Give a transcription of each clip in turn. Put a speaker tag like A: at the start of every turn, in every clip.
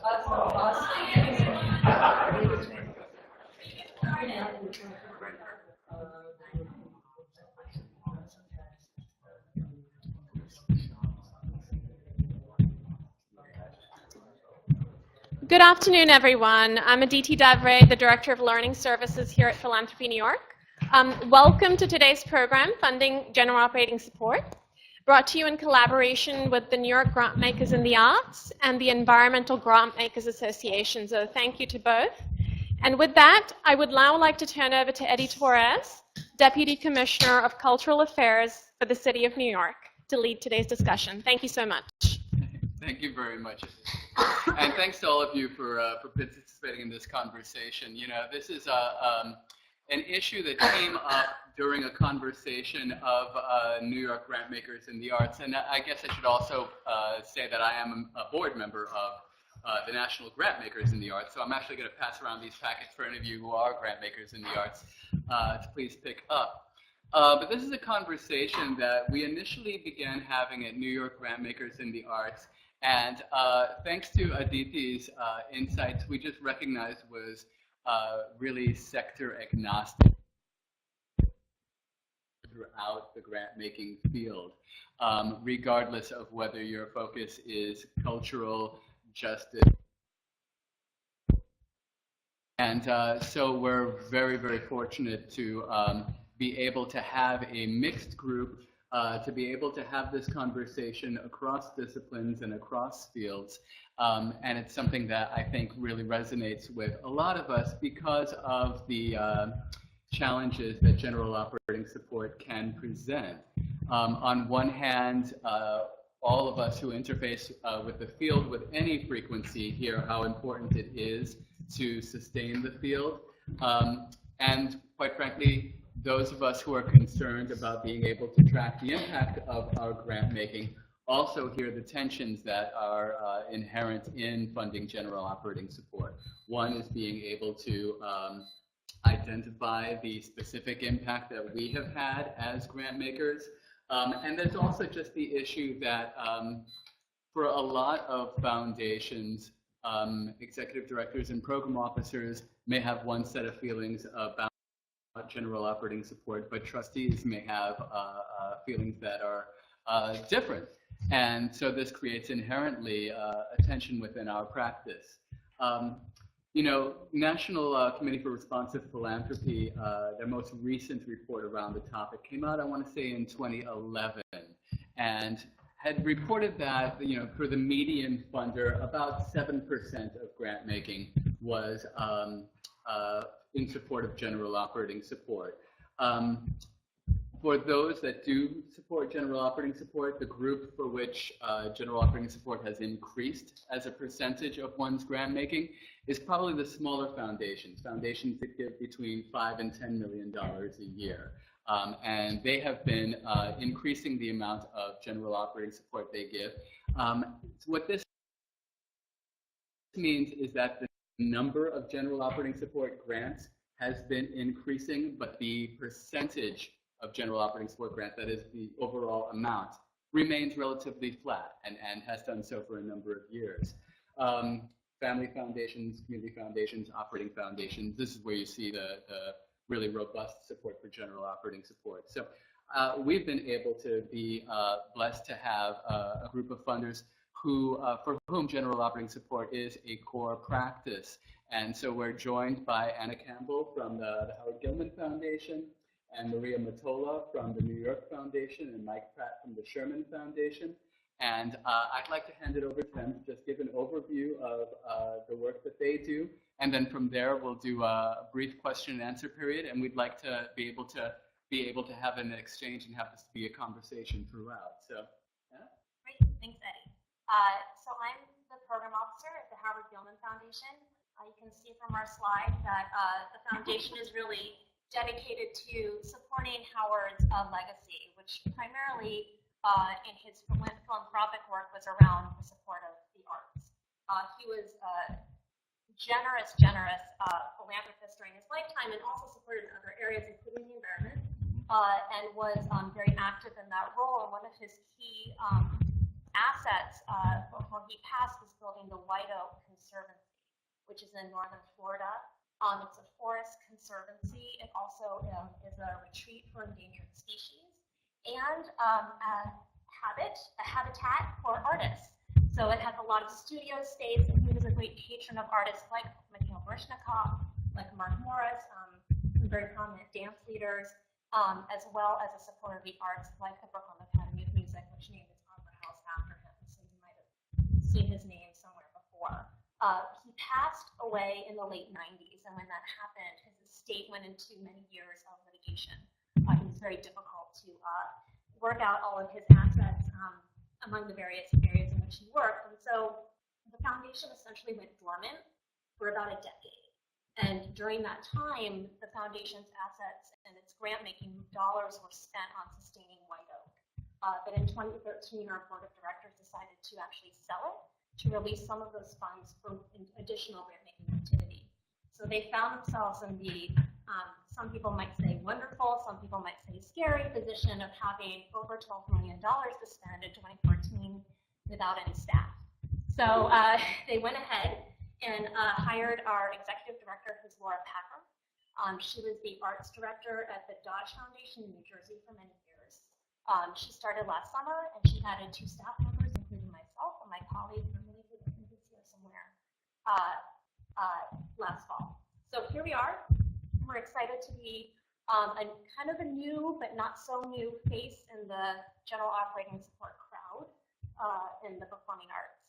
A: Good afternoon, everyone. I'm Aditi Davre, the Director of Learning Services here at Philanthropy New York. Welcome to today's program, Funding General Operating Support, brought to you in collaboration with the New York Grantmakers in the Arts and the Environmental Grantmakers Association. So thank you to both. And with that, I would now like to turn over to Eddie Torres, Deputy Commissioner of Cultural Affairs for the City of New York, to lead today's discussion. Thank you so much.
B: Thank you very much. And thanks to all of you for participating in this conversation. You know, this is an issue that came up during a conversation of New York Grantmakers in the Arts. And I guess I should also say that I am a board member of the National Grantmakers in the Arts. So I'm actually going to pass around these packets for any of you who are Grantmakers in the Arts to please pick up. But this is a conversation that we initially began having at New York Grantmakers in the Arts. And thanks to Aditi's insights, we just recognized was really sector agnostic throughout the grant-making field, regardless of whether your focus is cultural, justice. And so we're very, very fortunate to be able to have a mixed group to be able to have this conversation across disciplines and across fields. And it's something that I think really resonates with a lot of us because of the challenges that general operating support can present. On one hand, all of us who interface with the field with any frequency hear how important it is to sustain the field. And quite frankly, those of us who are concerned about being able to track the impact of our grant making also hear the tensions that are inherent in funding general operating support. One is being able to identify the specific impact that we have had as grant makers. And there's also just the issue that for a lot of foundations, executive directors and program officers may have one set of feelings about general operating support, but trustees may have feelings that are different. And so this creates inherently a tension within our practice. You know, National Committee for Responsive Philanthropy, their most recent report around the topic came out, I want to say, in 2011, and had reported that, you know, for the median funder, about 7% of grant making was in support of general operating support. For those that do support general operating support, the group for which general operating support has increased as a percentage of one's grant making is probably the smaller foundations, foundations that give between $5 and $10 million a year. And they have been increasing the amount of general operating support they give. What this means is that the number of general operating support grants has been increasing, but the percentage of general operating support grant, that is the overall amount, remains relatively flat and has done so for a number of years. Family foundations, community foundations, operating foundations, this is where you see the really robust support for general operating support. So we've been able to be blessed to have a group of funders who, for whom general operating support is a core practice. And so we're joined by Anna Campbell from the Howard Gilman Foundation, and Maria Matola from the New York Foundation, and Mike Pratt from the Sherman Foundation. And I'd like to hand it over to them to just give an overview of the work that they do. And then from there, we'll do a brief question and answer period. And we'd like to be able to have an exchange and have this be a conversation throughout. So, yeah.
C: Great, thanks, Eddie. So I'm the program officer at the Howard Gilman Foundation. You can see from our slide that the foundation is really dedicated to supporting Howard's legacy, which primarily in his philanthropic work was around the support of the arts. He was a generous philanthropist during his lifetime and also supported in other areas, including the environment, and was very active in that role. And one of his key assets before he passed was building the White Oak Conservancy, which is in northern Florida. It's a forest conservancy. It also is a retreat for endangered species and a habitat for artists. So it has a lot of studio space, and he was a great patron of artists like Mikhail Baryshnikov, like Mark Morris, some very prominent dance leaders, as well as a supporter of the arts like the Brooklyn Academy of Music, which named its opera house after him. So you might have seen his name somewhere before. He passed away in the late 90s, and when that happened, his estate went into many years of litigation. It was very difficult to work out all of his assets among the various areas in which he worked, and so the foundation essentially went dormant for about a decade. And during that time, the foundation's assets and its grant-making dollars were spent on sustaining White Oak. But in 2013, our board of directors decided to actually sell it to release some of those funds for additional grant-making activity. So they found themselves in the, some people might say wonderful, some people might say scary position of having over $12 million to spend in 2014 without any staff. So they went ahead and hired our executive director, who's Laura Packer. She was the arts director at the Dodge Foundation in New Jersey for many years. She started last summer, and she added 2 staff members, including myself and my colleague, Emily, who I think is here somewhere, last fall. So here we are. We're excited to be kind of a new, but not so new face in the general operating support crowd in the performing arts.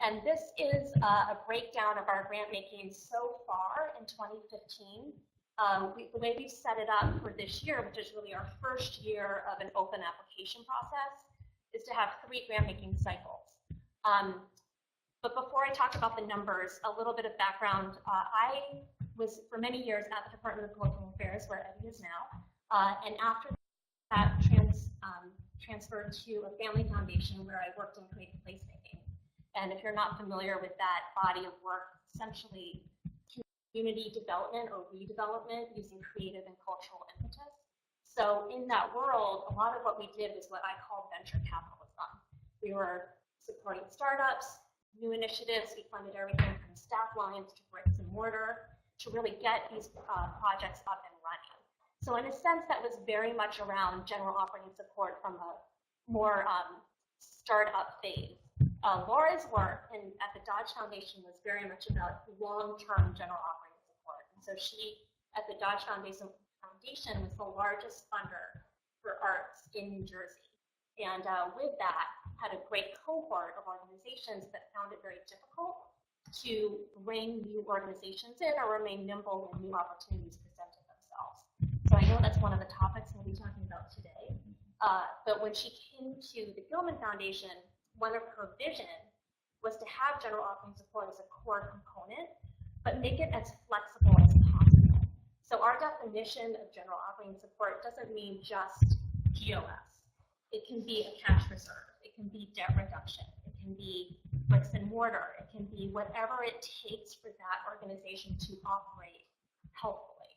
C: And this is a breakdown of our grant making so far in 2015. The way we've set it up for this year, which is really our first year of an open application process, is to have 3 grant making cycles. But before I talk about the numbers, a little bit of background. I was for many years at the Department of Cultural Affairs, where Eddie is now, and after that transferred to a family foundation where I worked in creative placemaking. And if you're not familiar with that body of work, essentially community development or redevelopment using creative and cultural impetus. So in that world, a lot of what we did was what I call venture capitalism. We were supporting startups, new initiatives. We funded everything from staff lines to bricks and mortar to really get these projects up and running. So in a sense, that was very much around general operating support from a more startup phase. Laura's work at the Dodge Foundation was very much about long-term general operating support. And so she, at the Dodge Foundation, was the largest funder for arts in New Jersey. And with that, had a great cohort of organizations that found it very difficult to bring new organizations in or remain nimble when new opportunities presented themselves. So I know that's one of the topics we'll be talking about today. But when she came to the Gilman Foundation, one of her vision was to have general operating support as a core component, but make it as flexible as possible. So our definition of general operating support doesn't mean just GOS. It can be a cash reserve. It can be debt reduction. It can be bricks and mortar. It can be whatever it takes for that organization to operate healthfully.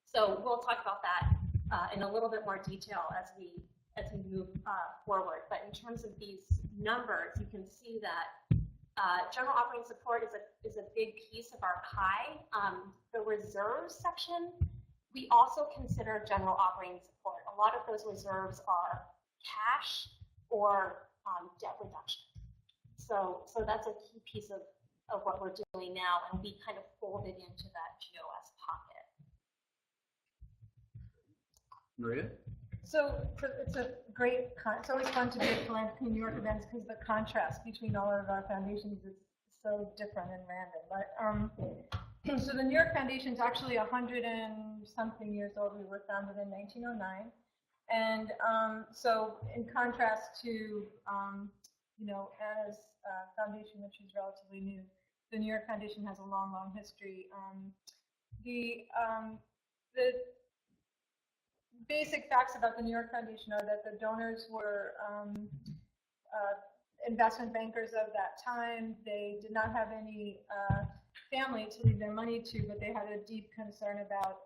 C: So we'll talk about that in a little bit more detail as we move forward. But in terms of these numbers, you can see that general operating support is a big piece of our pie. The reserves section, we also consider general operating support. A lot of those reserves are cash or debt reduction. So that's a key piece of what we're doing now, and we kind of fold it into that GOS pocket.
B: Maria?
D: So it's it's always fun to be at Philanthropy New York events because the contrast between all of our foundations is so different and random. But so the New York Foundation is actually 100 and something years old. We were founded in 1909, and so in contrast to Anna's foundation, which is relatively new, the New York Foundation has a long, long history. The basic facts about the New York Foundation are that the donors were investment bankers of that time. They did not have any family to leave their money to, but they had a deep concern about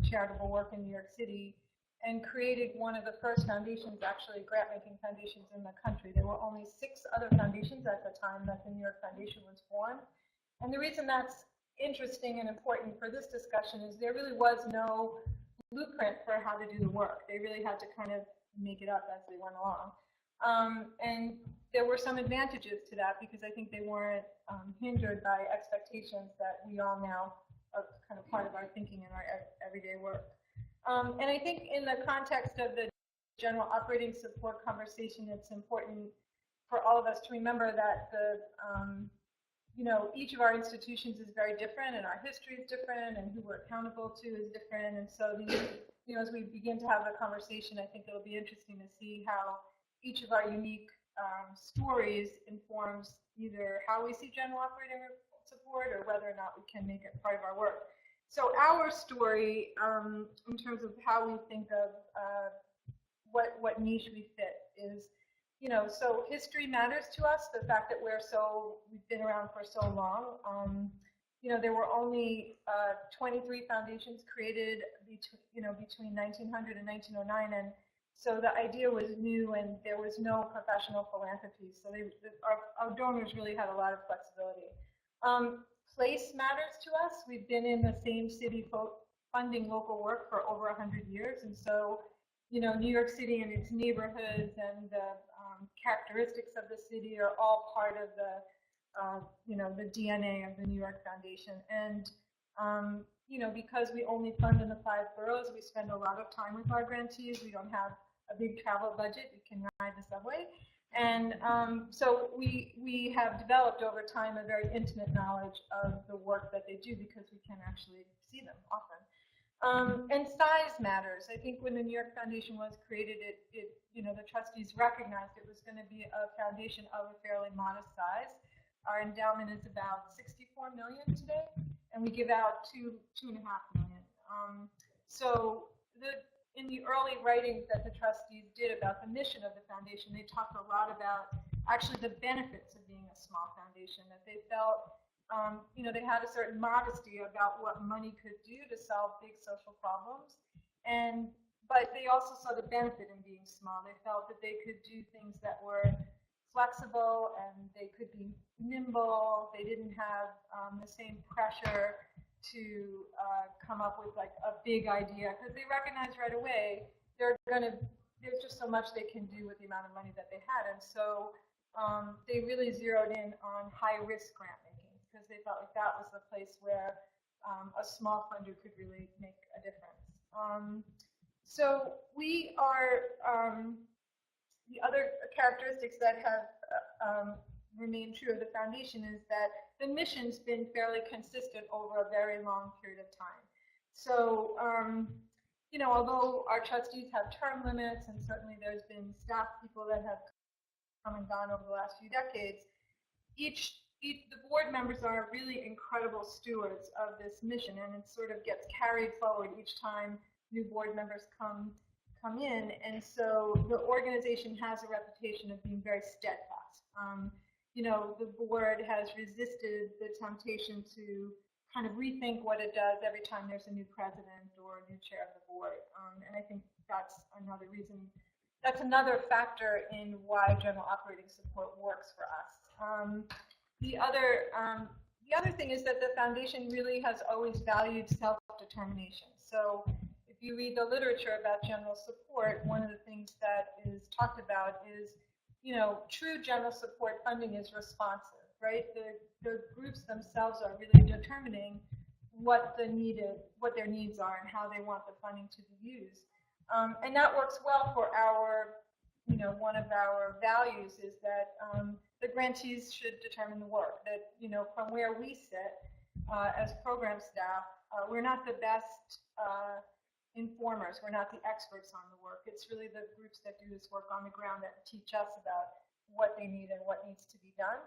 D: charitable work in New York City. and created one of the first foundations, actually grant-making foundations in the country. There were only 6 other foundations at the time that the New York Foundation was formed. And the reason that's interesting and important for this discussion is there really was no blueprint for how to do the work. They really had to kind of make it up as they went along. And there were some advantages to that because I think they weren't hindered by expectations that we all now are kind of part of our thinking and our everyday work. And I think in the context of the general operating support conversation, it's important for all of us to remember that each of our institutions is very different, and our history is different, and who we're accountable to is different. And so, as we begin to have a conversation, I think it'll be interesting to see how each of our unique stories informs either how we see general operating support or whether or not we can make it part of our work. So our story, in terms of how we think of what niche we fit is, so history matters to us. The fact that we've been around for so long. There were only 23 foundations created between 1900 and 1909, and so the idea was new, and there was no professional philanthropy. So our donors really had a lot of flexibility. Place matters to us. We've been in the same city funding local work for over 100 years, and so New York City and its neighborhoods and the characteristics of the city are all part of the DNA of the New York Foundation. And because we only fund in the 5 boroughs, we spend a lot of time with our grantees. We don't have a big travel budget. We can ride the subway. And so we have developed over time a very intimate knowledge of the work that they do because we can actually see them often. And size matters. I think when the New York Foundation was created, the trustees recognized it was going to be a foundation of a fairly modest size. Our endowment is about $64 million today, and we give out $2.5 million. So in the early writings that the trustees did about the mission of the foundation, they talked a lot about actually the benefits of being a small foundation, that they felt they had a certain modesty about what money could do to solve big social problems, but they also saw the benefit in being small. They felt that they could do things that were flexible and they could be nimble. They didn't have the same pressure to come up with like a big idea because they recognized right away there's just so much they can do with the amount of money that they had, and so they really zeroed in on high-risk grant making because they felt like that was the place where a small funder could really make a difference. So we are, the other characteristics that have remained true of the foundation is that the mission's been fairly consistent over a very long period of time. So, although our trustees have term limits, and certainly there's been staff people that have come and gone over the last few decades, the board members are really incredible stewards of this mission, and it sort of gets carried forward each time new board members come in, and so the organization has a reputation of being very steadfast. The board has resisted the temptation to kind of rethink what it does every time there's a new president or a new chair of the board, and I think that's another reason. That's another factor in why general operating support works for us. The other thing is that the foundation really has always valued self-determination. So if you read the literature about general support, one of the things that is talked about is, true general support funding is responsive, right? The groups themselves are really determining what their needs are and how they want the funding to be used. And that works well for our, one of our values is that the grantees should determine the work. That, from where we sit as program staff, we're not the best informers. We're not the experts on the work. It's really the groups that do this work on the ground that teach us about what they need and what needs to be done.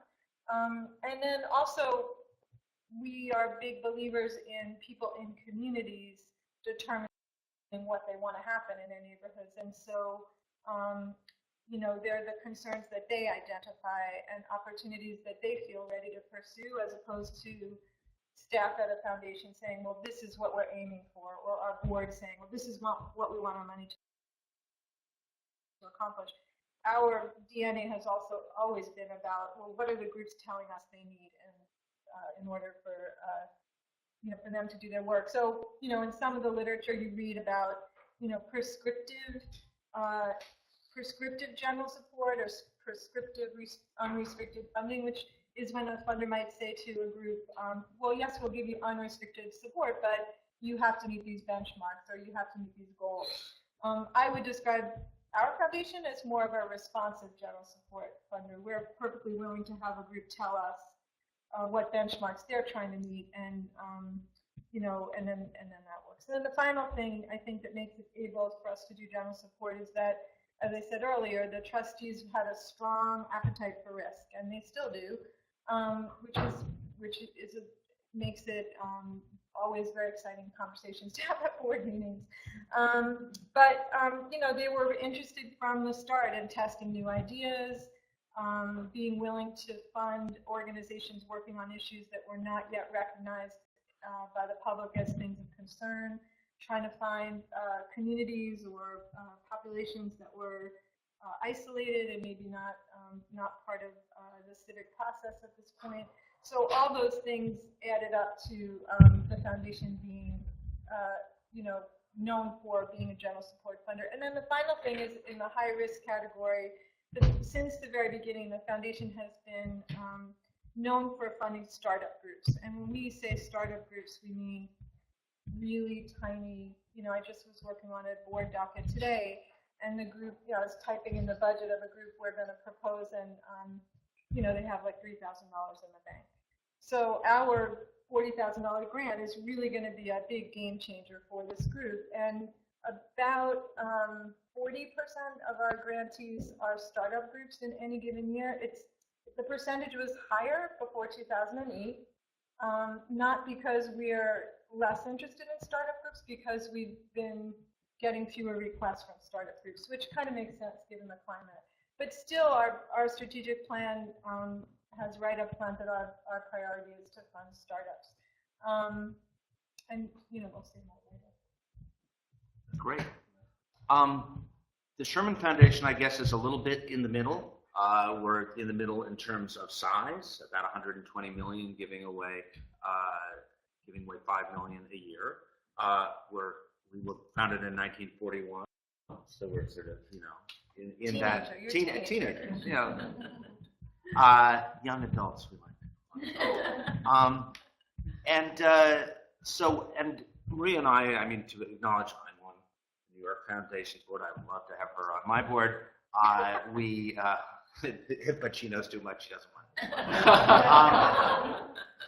D: And then also, we are big believers in people in communities determining what they want to happen in their neighborhoods. And so, they're the concerns that they identify and opportunities that they feel ready to pursue, as opposed to, staff at a foundation saying, well, this is what we're aiming for, or our board saying, well, this is what we want our money to accomplish. Our DNA has also always been about, well, what are the groups telling us they need in order for for them to do their work. So, in some of the literature you read about, prescriptive general support or prescriptive unrestricted funding, which is when a funder might say to a group, well, yes, we'll give you unrestricted support, but you have to meet these benchmarks or you have to meet these goals. I would describe our foundation as more of a responsive general support funder. We're perfectly willing to have a group tell us what benchmarks they're trying to meet, and and then that works. And then the final thing I think that makes it able for us to do general support is that, as I said earlier, the trustees had a strong appetite for risk, and they still do, makes it always very exciting conversations to have at board meetings. But they were interested from the start in testing new ideas, being willing to fund organizations working on issues that were not yet recognized by the public as things of concern, trying to find communities or populations that were isolated and maybe not part of the civic process at this point. So all those things added up to the foundation being, known for being a general support funder. And then the final thing is in the high risk category. Since the very beginning, the foundation has been known for funding startup groups. And when we say startup groups, we mean really tiny. I just was working on a board docket today, and the group, I was typing in the budget of a group we're going to propose, and they have like $3,000 in the bank. So our $40,000 grant is really going to be a big game changer for this group. And about 40% of our grantees are startup groups in any given year. The percentage was higher before 2008, not because we're less interested in startup groups, because we've been getting fewer requests from startup groups, which kind of makes sense given the climate. But still, our strategic plan has right up front that our priority is to fund startups. And we'll see more later.
E: Great. The Sherman Foundation, I guess, is a little bit in the middle. We're in the middle in terms of size, about 120 million, giving away 5 million a year. We were founded in 1941, so we're sort of in that teenagers, young adults we like. And Maria and I mean, to acknowledge I'm on the New York Foundation's board. I would love to have her on my board. But she knows too much. She doesn't want.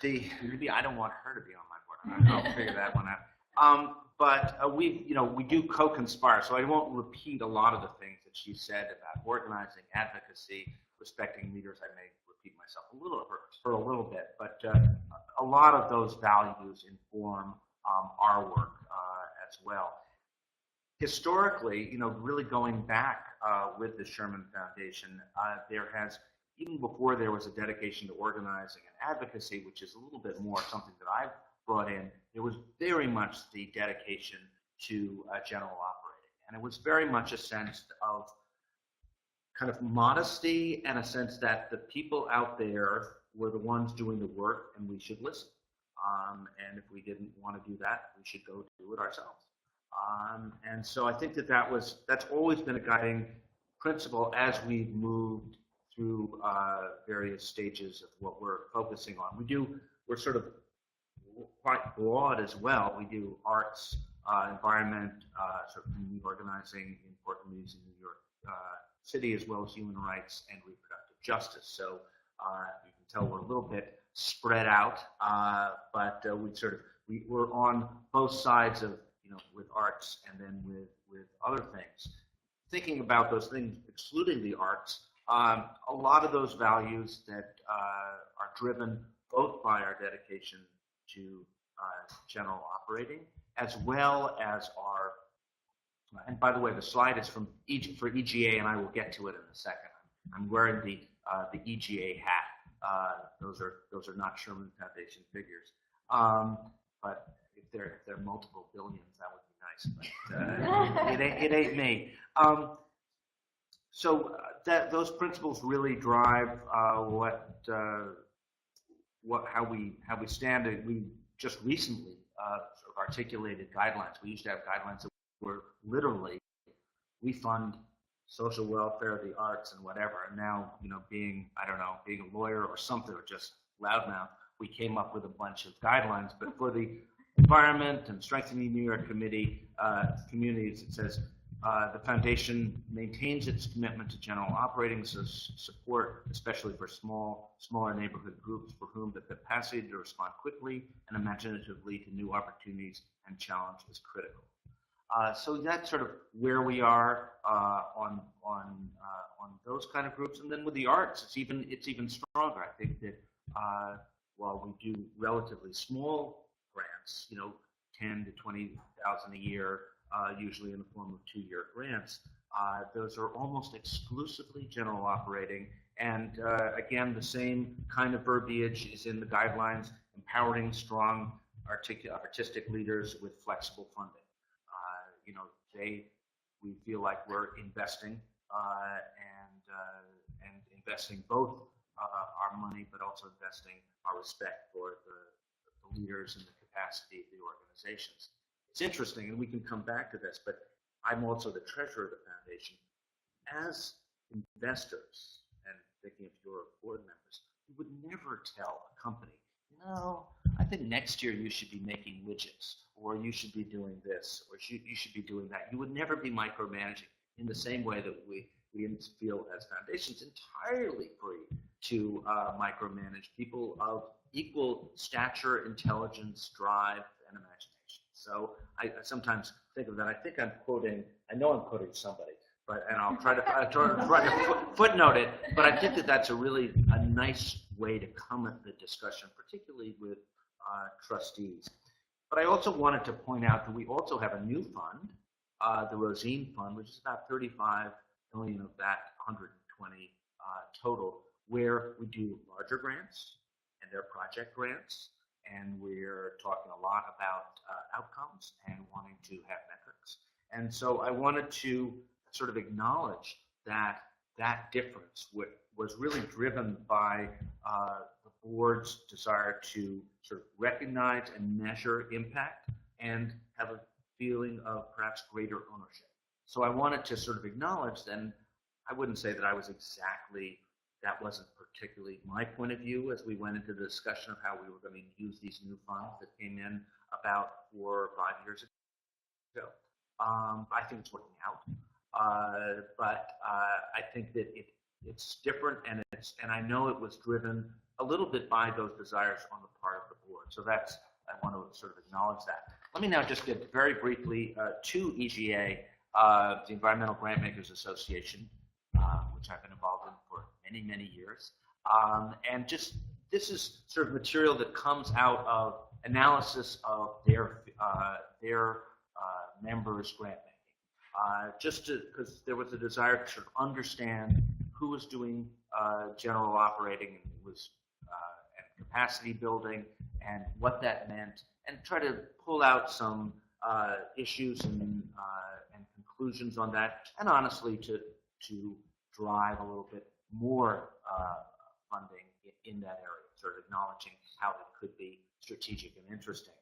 E: Maybe I don't want her to be on my board. I'll figure that one out. But we do co-conspire. So I won't repeat a lot of the things that she said about organizing, advocacy, respecting leaders. I may repeat myself a little for a little bit, but a lot of those values inform our work as well. Historically, really going back with the Sherman Foundation, there has, even before there was a dedication to organizing and advocacy, which is a little bit more something that I've brought in, there was very much the dedication to general operating. And it was very much a sense of kind of modesty and a sense that the people out there were the ones doing the work and we should listen. And if we didn't want to do that, we should go do it ourselves. And so I think that's always been a guiding principle as we've moved through various stages of what we're focusing on. We're sort of quite broad as well. We do arts, environment, sort of community organizing in poor communities in New York City, as well as human rights and reproductive justice. So you can tell we're a little bit spread out, but we're on both sides of, with arts and then with other things. Thinking about those things, excluding the arts, a lot of those values that are driven both by our dedication to general operating, as well as our, and by the way, the slide is for EGA, and I will get to it in a second. I'm wearing the EGA hat. Those are not Sherman Foundation figures. But if there are multiple billions, that would be nice. But it ain't me. So those principles really drive how we stand. We just recently sort of articulated guidelines. We used to have guidelines that were literally, we fund social welfare, the arts, and whatever. And now, being a lawyer or something, or just loudmouth, we came up with a bunch of guidelines. But for the environment and strengthening New York communities, it says the foundation maintains its commitment to general operating support, especially for smaller neighborhood groups for whom the capacity to respond quickly and imaginatively to new opportunities and challenge is critical. So that's sort of where we are on those kind of groups. And then with the arts, it's even stronger. I think that while we do relatively small grants, 10 to 20,000 a year, usually in the form of 2-year grants, those are almost exclusively general operating. And again, the same kind of verbiage is in the guidelines: empowering strong artistic leaders with flexible funding. We feel like we're investing and investing both our money, but also investing our respect for the leaders and the capacity of the organizations. It's interesting, and we can come back to this, but I'm also the treasurer of the foundation. As investors, and thinking of your board members, you would never tell a company, no, I think next year you should be making widgets, or you should be doing this, or you should be doing that. You would never be micromanaging in the same way that we feel as foundations entirely free to micromanage people of equal stature, intelligence, drive, and imagination. So I sometimes think of that. I know I'm quoting somebody, and I'll try to footnote it, but I think that that's a nice way to come at the discussion, particularly with trustees. But I also wanted to point out that we also have a new fund, the Rosine Fund, which is about 35 million of that 120 total, where we do larger grants, and they're project grants, and we're talking a lot about outcomes and wanting to have metrics. And so I wanted to sort of acknowledge that difference was really driven by the board's desire to sort of recognize and measure impact and have a feeling of perhaps greater ownership. So I wanted to sort of acknowledge, and I wouldn't say that that wasn't particularly my point of view as we went into the discussion of how we were going to use these new funds that came in about 4 or 5 years ago. I think it's working out, but I think that it's different, and I know it was driven a little bit by those desires on the part of the board. So I want to sort of acknowledge that. Let me now just get very briefly to EGA, the Environmental Grantmakers Association, which I've been involved in for many, many years. And this is sort of material that comes out of analysis of their members' grant making. Because there was a desire to sort of understand who was doing general operating and and capacity building and what that meant, and try to pull out some issues and conclusions on that, and honestly to drive a little bit more funding in that area, sort of acknowledging how it could be strategic and interesting.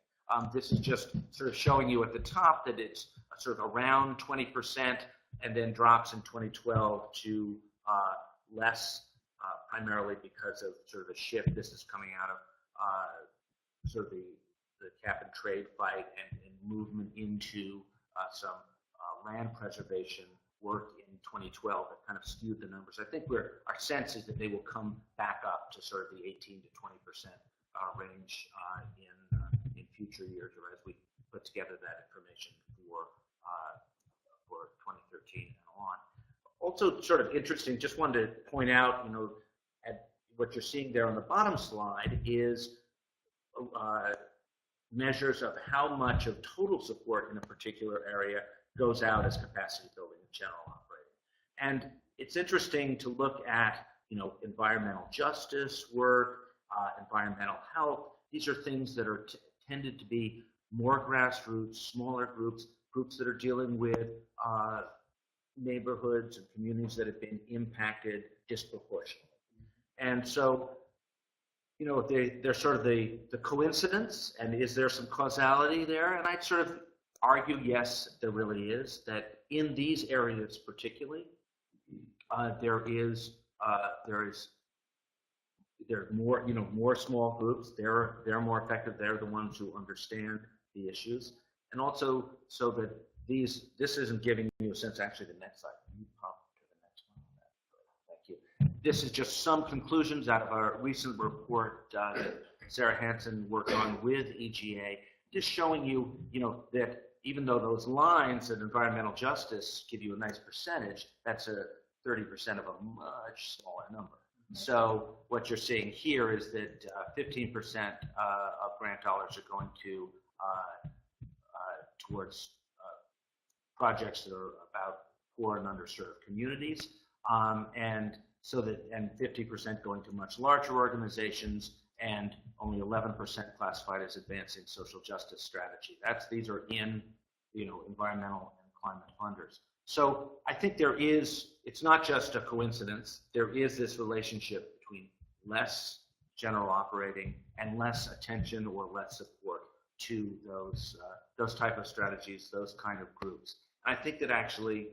E: This is just sort of showing you at the top that it's sort of around 20% and then drops in 2012 to less, primarily because of sort of a shift. This is coming out of sort of the cap and trade fight and movement into some land preservation work in 2012 that kind of skewed the numbers. I think our sense is that they will come back up to sort of the 18 to 20% range in future years, or as we put together that information for 2013 and on. Also, sort of interesting, just wanted to point out, at what you're seeing there on the bottom slide is measures of how much of total support in a particular area goes out as capacity building and general operating. And it's interesting to look at, environmental justice work, environmental health, these are things that are tended to be more grassroots, smaller groups, groups that are dealing with neighborhoods and communities that have been impacted disproportionately. And so, you know, they're sort of the coincidence, and is there some causality there? And I'd sort of argue, yes, there really is, that in these areas particularly, there are more, you know, more small groups. They're more effective. They're the ones who understand the issues, and also so that this isn't giving you a sense. Actually, the next slide. Can you pop to the next one? Thank you. This is just some conclusions out of our recent report that Sarah Hansen worked on with EGA, just showing you, you know, that even though those lines at environmental justice give you a nice percentage, that's a 30% of a much smaller number. So what you're seeing here is that 15% of grant dollars are going to towards projects that are about poor and underserved communities, and 50% going to much larger organizations, and only 11% classified as advancing social justice strategy. These are in, you know, environmental and climate funders. So I think it's not just a coincidence. There is this relationship between less general operating and less attention or less support to those type of strategies, those kind of groups. And I think that actually,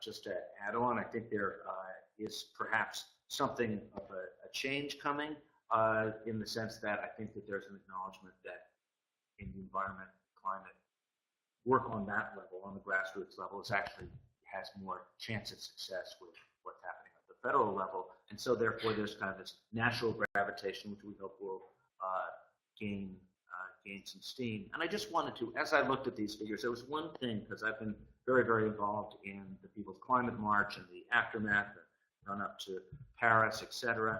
E: just to add on, I think there is perhaps something of a change coming in the sense that I think that there's an acknowledgement that in the environment, climate, work on that level, on the grassroots level, has more chance of success with what's happening at the federal level. And so therefore there's kind of this natural gravitation, which we hope will gain some steam. And I just wanted to, as I looked at these figures, there was one thing, because I've been very, very involved in the People's Climate March and the aftermath, the run up to Paris, etc.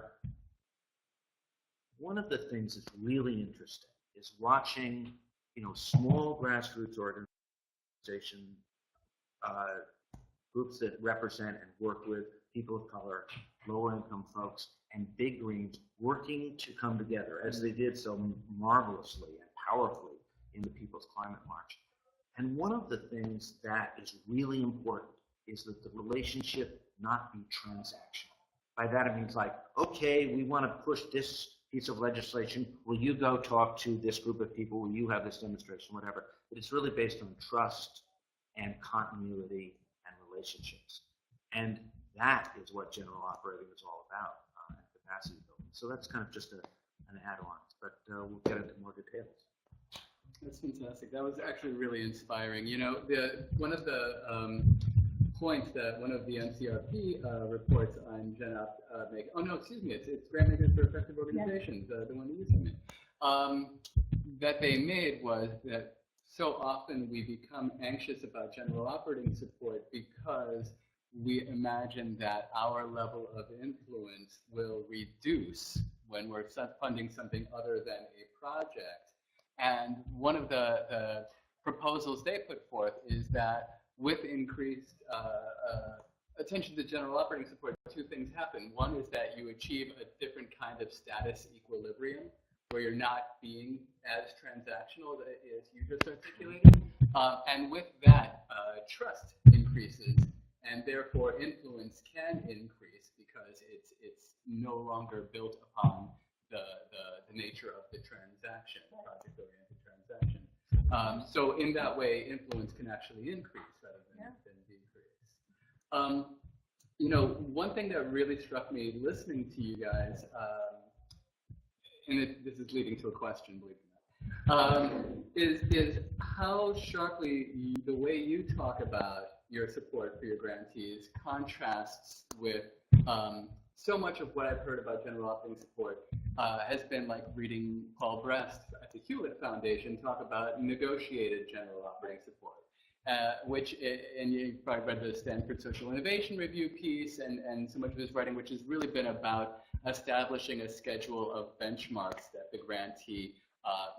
E: One of the things that's really interesting is watching, you know, small grassroots organization groups that represent and work with people of color, lower income folks, and big greens working to come together, as they did so marvelously and powerfully in the People's Climate March. And one of the things that is really important is that the relationship not be transactional. By that it means like, okay, we want to push this piece of legislation. Will you go talk to this group of people? Will you have this demonstration? Whatever. But it's really based on trust and continuity and relationships. And that is what general operating is all about, capacity building. So that's kind of just an add-on, but we'll get into more details.
B: That's fantastic. That was actually really inspiring. You know, one of the points that one of the NCRP reports on GenOp make. Oh no, excuse me. It's Grant Makers for Effective Organizations, the one that you sent me. That they made was that so often we become anxious about general operating support because we imagine that our level of influence will reduce when we're funding something other than a project. And one of the proposals they put forth is that with increased attention to general operating support, two things happen. One is that you achieve a different kind of status equilibrium, where you're not being as transactional as you just articulated. And with that, trust increases, and therefore influence can increase because it's no longer built upon the nature of the transaction, project-oriented transaction. So in that way, influence can actually increase rather than decrease. You know, one thing that really struck me listening to you guys, and this is leading to a question, believe it or not, is how sharply the way you talk about your support for your grantees contrasts with so much of what I've heard about general operating support has been like reading Paul Brest at the Hewlett Foundation talk about negotiated general operating support, which, and you've probably read the Stanford Social Innovation Review piece and so much of his writing, which has really been about establishing a schedule of benchmarks that the grantee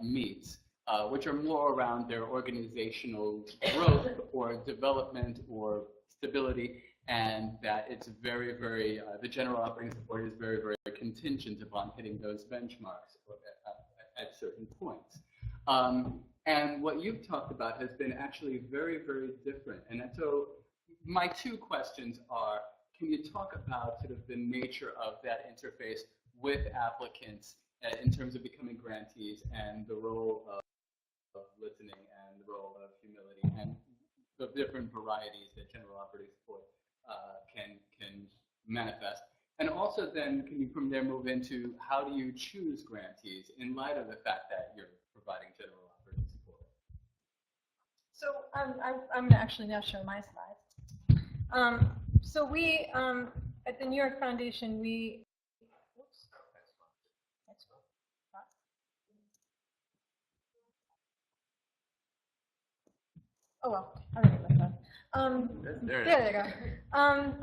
B: meets, which are more around their organizational growth or development or stability, and that it's very, very, the general operating support is very, very contingent upon hitting those benchmarks at certain points. And what you've talked about has been actually very, very different. And so my two questions are, can you talk about sort of the nature of that interface with applicants in terms of becoming grantees and the role of listening and the role of humility and the different varieties that general operating support can manifest? And also then, can you from there move into how do you choose grantees in light of the fact that you're providing general operating support?
D: So I'm going to actually now show my slides. So we, at the New York Foundation, we, whoops, oh well, I don't know my phone.
E: There it
D: There you go.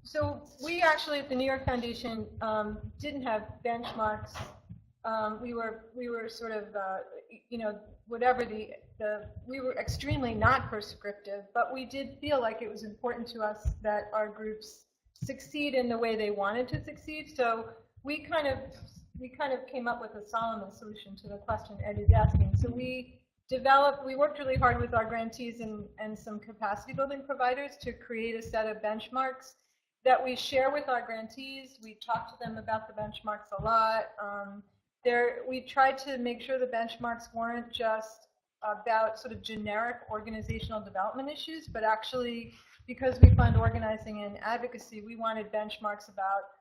D: So we actually at the New York Foundation didn't have benchmarks. We were sort of whatever we were extremely not prescriptive, but we did feel like it was important to us that our groups succeed in the way they wanted to succeed. So we kind of came up with a Solomon solution to the question Ed is asking. So we worked really hard with our grantees and some capacity building providers to create a set of benchmarks that we share with our grantees. We talk to them about the benchmarks a lot. We tried to make sure the benchmarks weren't just about sort of generic organizational development issues, but actually, because we fund organizing and advocacy, we wanted benchmarks about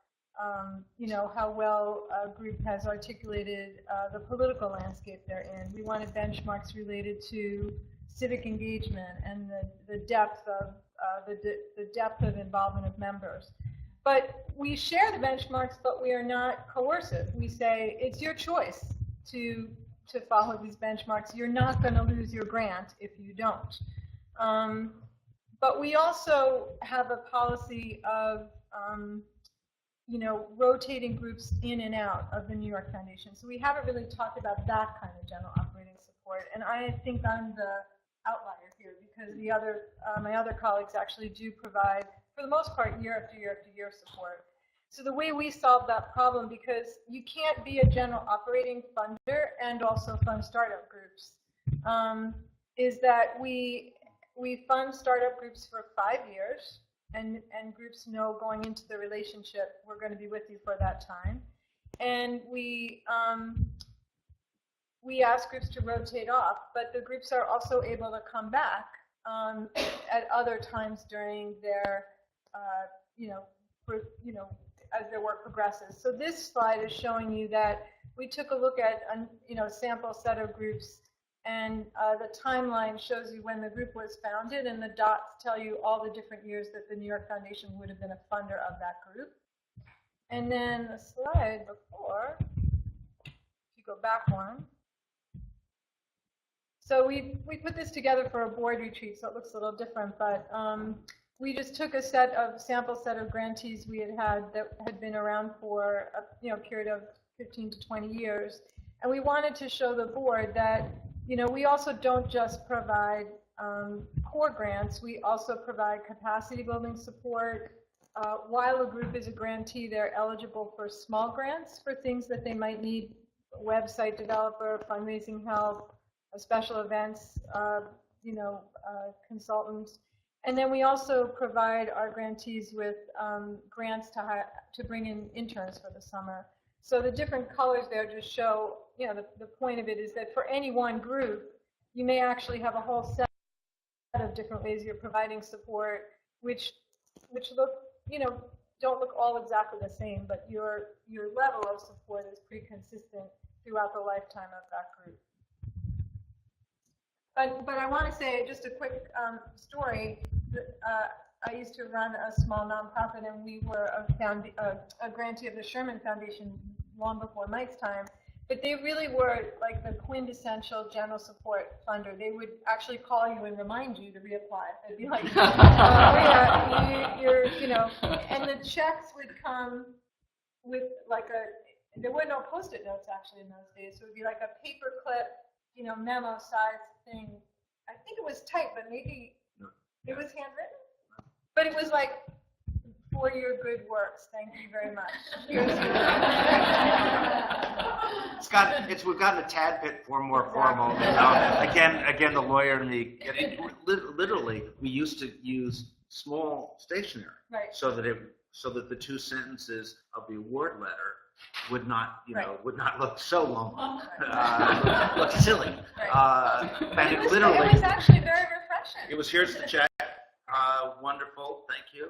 D: how well a group has articulated the political landscape they're in. We wanted benchmarks related to civic engagement and the depth of involvement of members. But we share the benchmarks, but we are not coercive. We say it's your choice to follow these benchmarks. You're not going to lose your grant if you don't. But we also have a policy of rotating groups in and out of the New York Foundation. So we haven't really talked about that kind of general operating support. And I think I'm the outlier here because my other colleagues actually do provide, for the most part, year after year after year support. So the way we solve that problem, because you can't be a general operating funder and also fund startup groups, is that we fund startup groups for 5 years, and groups know going into the relationship we're going to be with you for that time, and we ask groups to rotate off, but the groups are also able to come back at other times during their as their work progresses. So this slide is showing you that we took a look at a sample set of groups, and the timeline shows you when the group was founded, and the dots tell you all the different years that the New York Foundation would have been a funder of that group. And then the slide before, if you go back one. So we put this together for a board retreat, so it looks a little different, but we just took a sample set of grantees we had that had been around for a period of 15 to 20 years, and we wanted to show the board that we also don't just provide core grants, we also provide capacity building support. While a group is a grantee, they're eligible for small grants for things that they might need: website developer, fundraising help, special events, consultants. And then we also provide our grantees with grants to bring in interns for the summer. So the different colors there just show, the point of it is that for any one group, you may actually have a whole set of different ways you're providing support, which look, don't look all exactly the same, but your level of support is pretty consistent throughout the lifetime of that group. But I want to say just a quick story. I used to run a small nonprofit, and we were a grantee of the Sherman Foundation long before Mike's time. But they really were like the quintessential general support funder. They would actually call you and remind you to reapply. They'd be like, and the checks would come with there were no Post-it notes actually in those days. So it would be like a paperclip, memo size thing. I think it was typed, but maybe it was handwritten. But it was like, for your good works. Thank you very much.
E: We've gotten a tad bit more formal. You know? Again, the lawyer and me. Literally, we used to use small stationery,
D: Right.
E: so that the two sentences of the award letter would not, would not look so long, look silly. And it literally.
D: It was actually very refreshing.
E: It was, here's the check. Wonderful, thank you.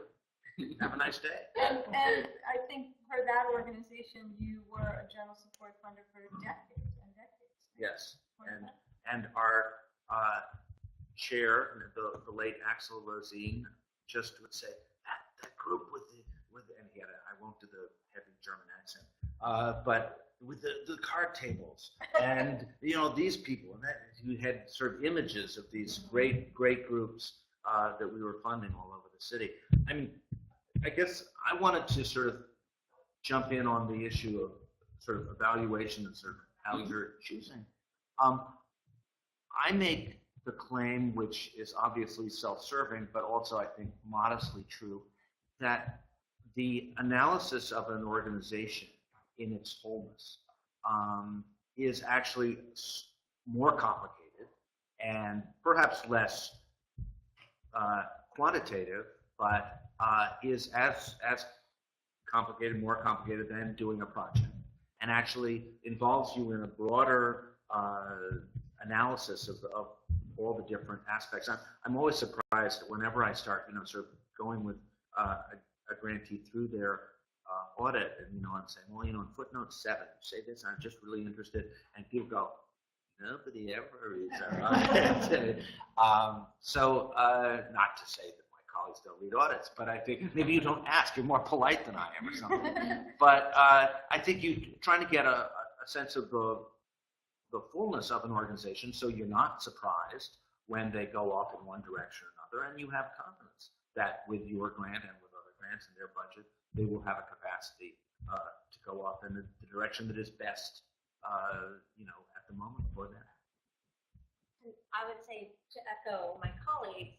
E: Have a nice day.
D: And I think for that organization, you were a general support funder for decades and decades.
E: Yes, and our chair, the late Axel Rosine, just would say that group with and he had I won't do the heavy German accent, but with the card tables and these people, and that you had sort of images of these great groups that we were funding all over the city. I mean, I guess I wanted to sort of jump in on the issue of sort of evaluation and sort of how you're choosing. I make the claim, which is obviously self-serving, but also I think modestly true, that the analysis of an organization in its wholeness is actually more complicated and perhaps less quantitative, but is as complicated, more complicated than doing a project, and actually involves you in a broader analysis of all the different aspects. I'm always surprised whenever I start, sort of going with a grantee through their audit, and I'm saying, well, in footnote 7, say this, I'm just really interested, and people go, nobody ever is around. So not to say that my colleagues don't read audits, but I think maybe you don't ask, you're more polite than I am or something. But I think you're trying to get a sense of the fullness of an organization, so you're not surprised when they go off in one direction or another, and you have confidence that with your grant and with other grants and their budget, they will have a capacity to go off in the direction that is best, at the moment for them.
C: And I would say, to echo my colleagues,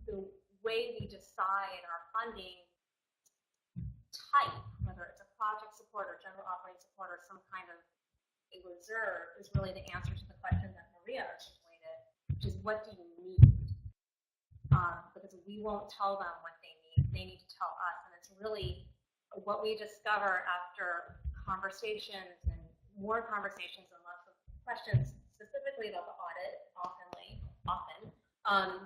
C: the way we decide our funding type, whether it's a project support or general operating support or some kind of a reserve, is really the answer to the question that Maria articulated, which is, what do you need? Because we won't tell them what they need to tell us, and it's really what we discover after conversations and more conversations and lots of questions, specifically about the audit, often,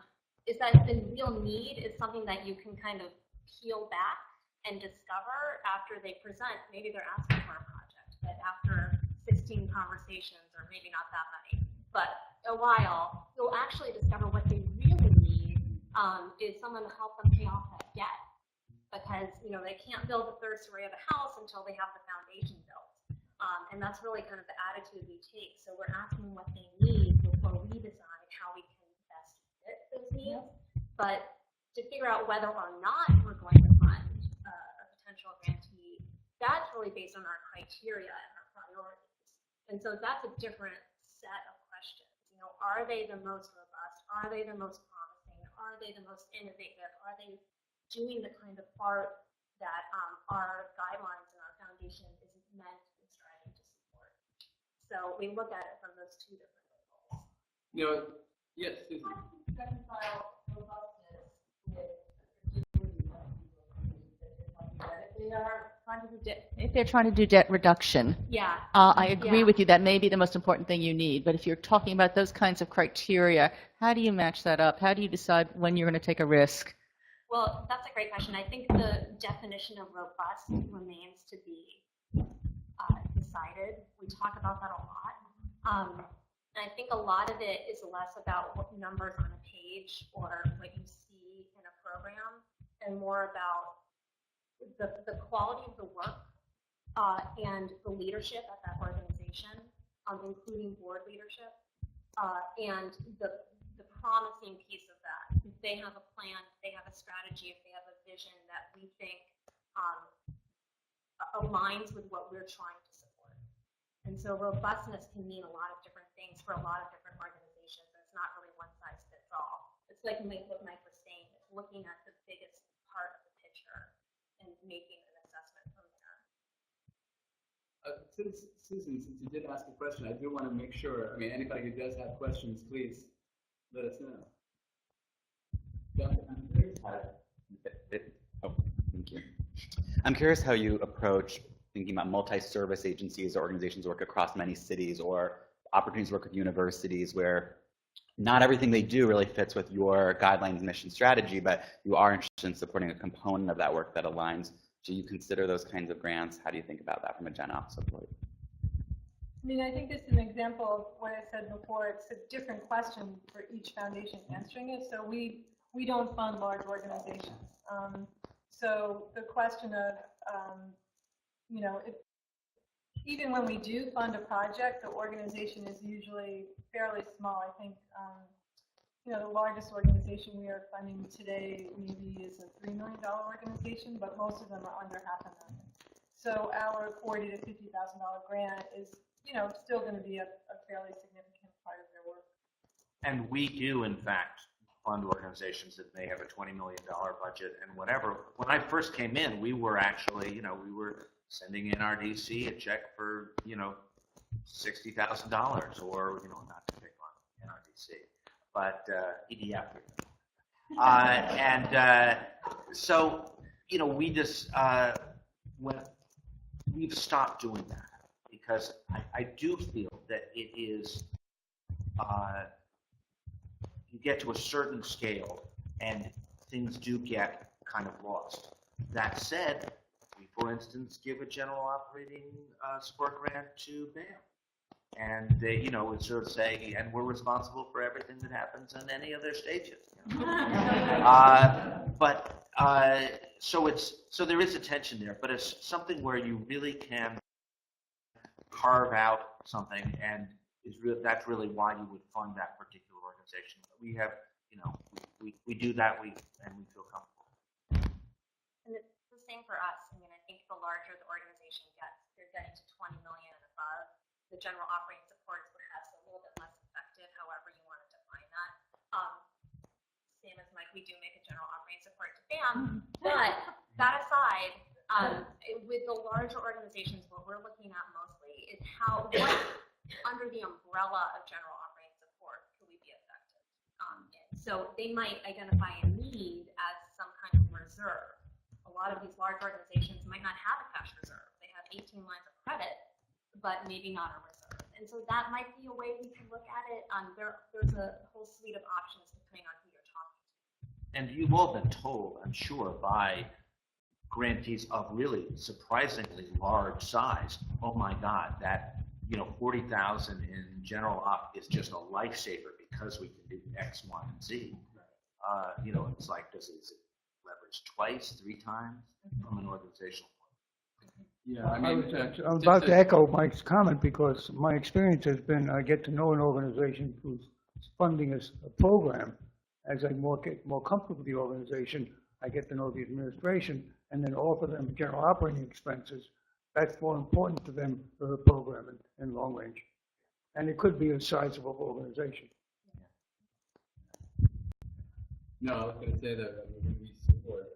C: is that the real need is something that you can kind of peel back and discover after they present. Maybe they're asking for a project, but after 16 conversations, or maybe not that many, but a while, you'll actually discover what they really need is someone to help them pay off that debt. Because, they can't build the third story of a house until they have the foundation built. And that's really kind of the attitude we take. So we're asking what they need before we decide how we can best fit those needs. But to figure out whether or not we're going to fund a potential grantee, that's really based on our criteria and our priorities. And so that's a different set of questions. Are they the most robust? Are they the most promising? Are they the most innovative? Are they doing the kind of art that our guidelines and our foundation is meant and striving to support? So we look at it from those two different levels.
B: Yes, Susan.
F: Reconcile robustness with if they're trying to do debt reduction.
C: Yeah.
F: I agree
C: Yeah.
F: with you. That may be the most important thing you need. But if you're talking about those kinds of criteria, how do you match that up? How do you decide when you're going to take a risk?
C: Well, that's a great question. I think the definition of robust remains to be decided. We talk about that a lot. And I think a lot of it is less about what numbers on a page or what you see in a program, and more about the quality of the work and the leadership at that organization, including board leadership, and the promising piece of that. If they have a plan, if they have a strategy, if they have a vision that we think aligns with what we're trying to support. And so robustness can mean a lot of different things for a lot of different organizations. It's not really one size fits all. It's like what Mike was saying, it's looking at the biggest part of the picture and making an assessment from there.
B: Susan, since you did ask a question, I do want to make sure, I mean, anybody who does have questions, please let us know.
G: I'm curious thank you. I'm curious how you approach thinking about multi-service agencies or organizations work across many cities, or opportunities to work with universities where not everything they do really fits with your guidelines, mission, strategy, but you are interested in supporting a component of that work that aligns. Do you consider those kinds of grants? How do you think about that from a Gen Op support?
D: I mean, I think this is an example of what I said before. It's a different question for each foundation answering it. So we don't fund large organizations. So the question of, you know, even when we do fund a project, the organization is usually fairly small. I think, you know, the largest organization we are funding today maybe is a $3 million organization, but most of them are under $500,000. So our $40,000 to $50,000 grant is, you know, still going to be a fairly significant part of their work.
E: And we do, in fact, fund organizations that may have a $20 million budget and whatever. When I first came in, we were actually, you know, we were sending NRDC a check for, you know, $60,000, or, you know, not to pick on NRDC, but EDF. So, you know, we just, we've stopped doing that because I do feel that it is, you get to a certain scale and things do get kind of lost. That said, we, for instance, give a general operating support grant to BAM. And they, you know, would sort of say, and we're responsible for everything that happens in any of their stages. You know? So there is a tension there, but it's something where you really can carve out something, and that's really why you would fund that particular organization. But we have, you know, we do that, and we feel comfortable.
C: And it's the same for us. I mean, I think the larger the organization gets, they're getting to 20 million and above. The general operating support is perhaps a little bit less effective, however you want to define that. Same as Mike, we do make a general operating support to BAM, but that aside, with the larger organizations, what we're looking at mostly is what under the umbrella of general operating support could we be effective in. So they might identify a need as some kind of reserve. A lot of these large organizations might not have a cash reserve. They have 18 lines of credit, but maybe not a reserve. And so that might be a way we could look at it. There's a whole suite of options depending on who you're talking to.
E: And you've all been told, I'm sure, by grantees of really surprisingly large size, oh my God, that, you know, 40,000 in general op is just a lifesaver because we can do X, Y, and Z. You know, it's like, is it leverage twice, 3 times from an organizational point?
B: Yeah, I mean,
H: I was about to echo Mike's comment, because my experience has been I get to know an organization who's funding a program. As I get more comfortable with the organization, I get to know the administration and then offer them general operating expenses. That's more important to them for the program in long range. And it could be a sizable organization.
B: no, I was going to say that we support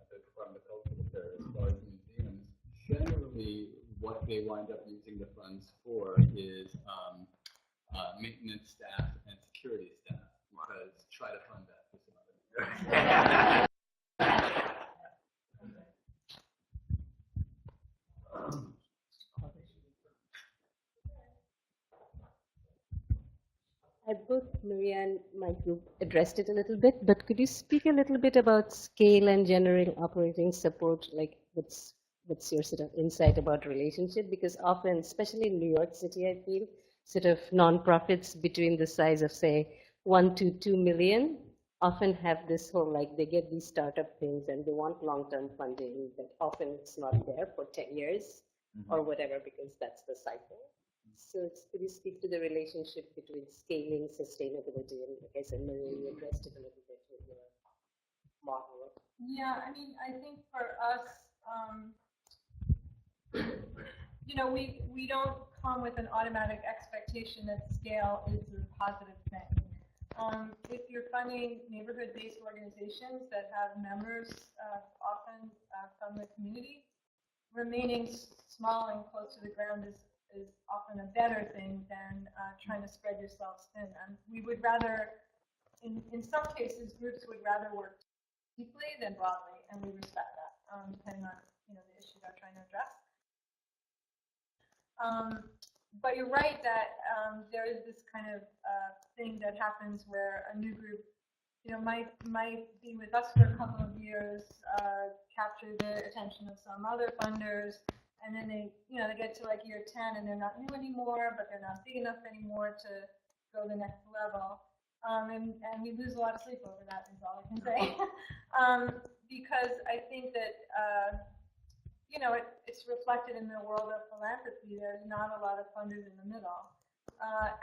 B: the Department of Cultural Affairs as far as museums. Generally, what they wind up using the funds for is maintenance staff and security staff, because try to fund that for some other.
I: Both Maria and my group addressed it a little bit, but could you speak a little bit about scale and general operating support? Like, what's your sort of insight about relationship? Because often, especially in New York City, I feel sort of nonprofits between the size of, say, 1 to 2 million often have this whole, like, they get these startup things and they want long-term funding, but often it's not there for 10 years or whatever, because that's the cycle. So could you speak to the relationship between scaling, sustainability, and like I said, Maria, you addressed it a little bit with your model.
D: Yeah, I mean, I think for us, you know, we don't come with an automatic expectation that scale is a positive thing. If you're funding neighborhood-based organizations that have members often from the community, remaining small and close to the ground is often a better thing than trying to spread yourself thin. And we would rather, in some cases, groups would rather work deeply than broadly, and we respect that, depending on the issue they're trying to address. But you're right that there is this kind of thing that happens where a new group, might be with us for a couple of years, capture the attention of some other funders, and then they get to like year 10 and they're not new anymore, but they're not big enough anymore to go the next level. And we lose a lot of sleep over that, is all I can say. Because I think that, it's reflected in the world of philanthropy. There's not a lot of funders in the middle.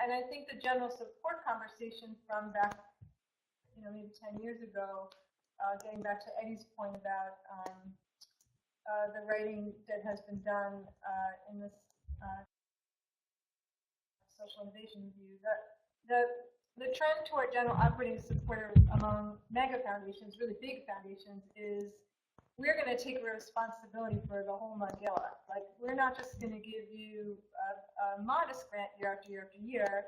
D: And I think the general support conversation from back, maybe 10 years ago, getting back to Eddie's point about the writing that has been done in this social innovation review, the trend toward general operating support among mega foundations, really big foundations, is we're going to take responsibility for the whole Magilla. Like, we're not just going to give you a modest grant year after year after year.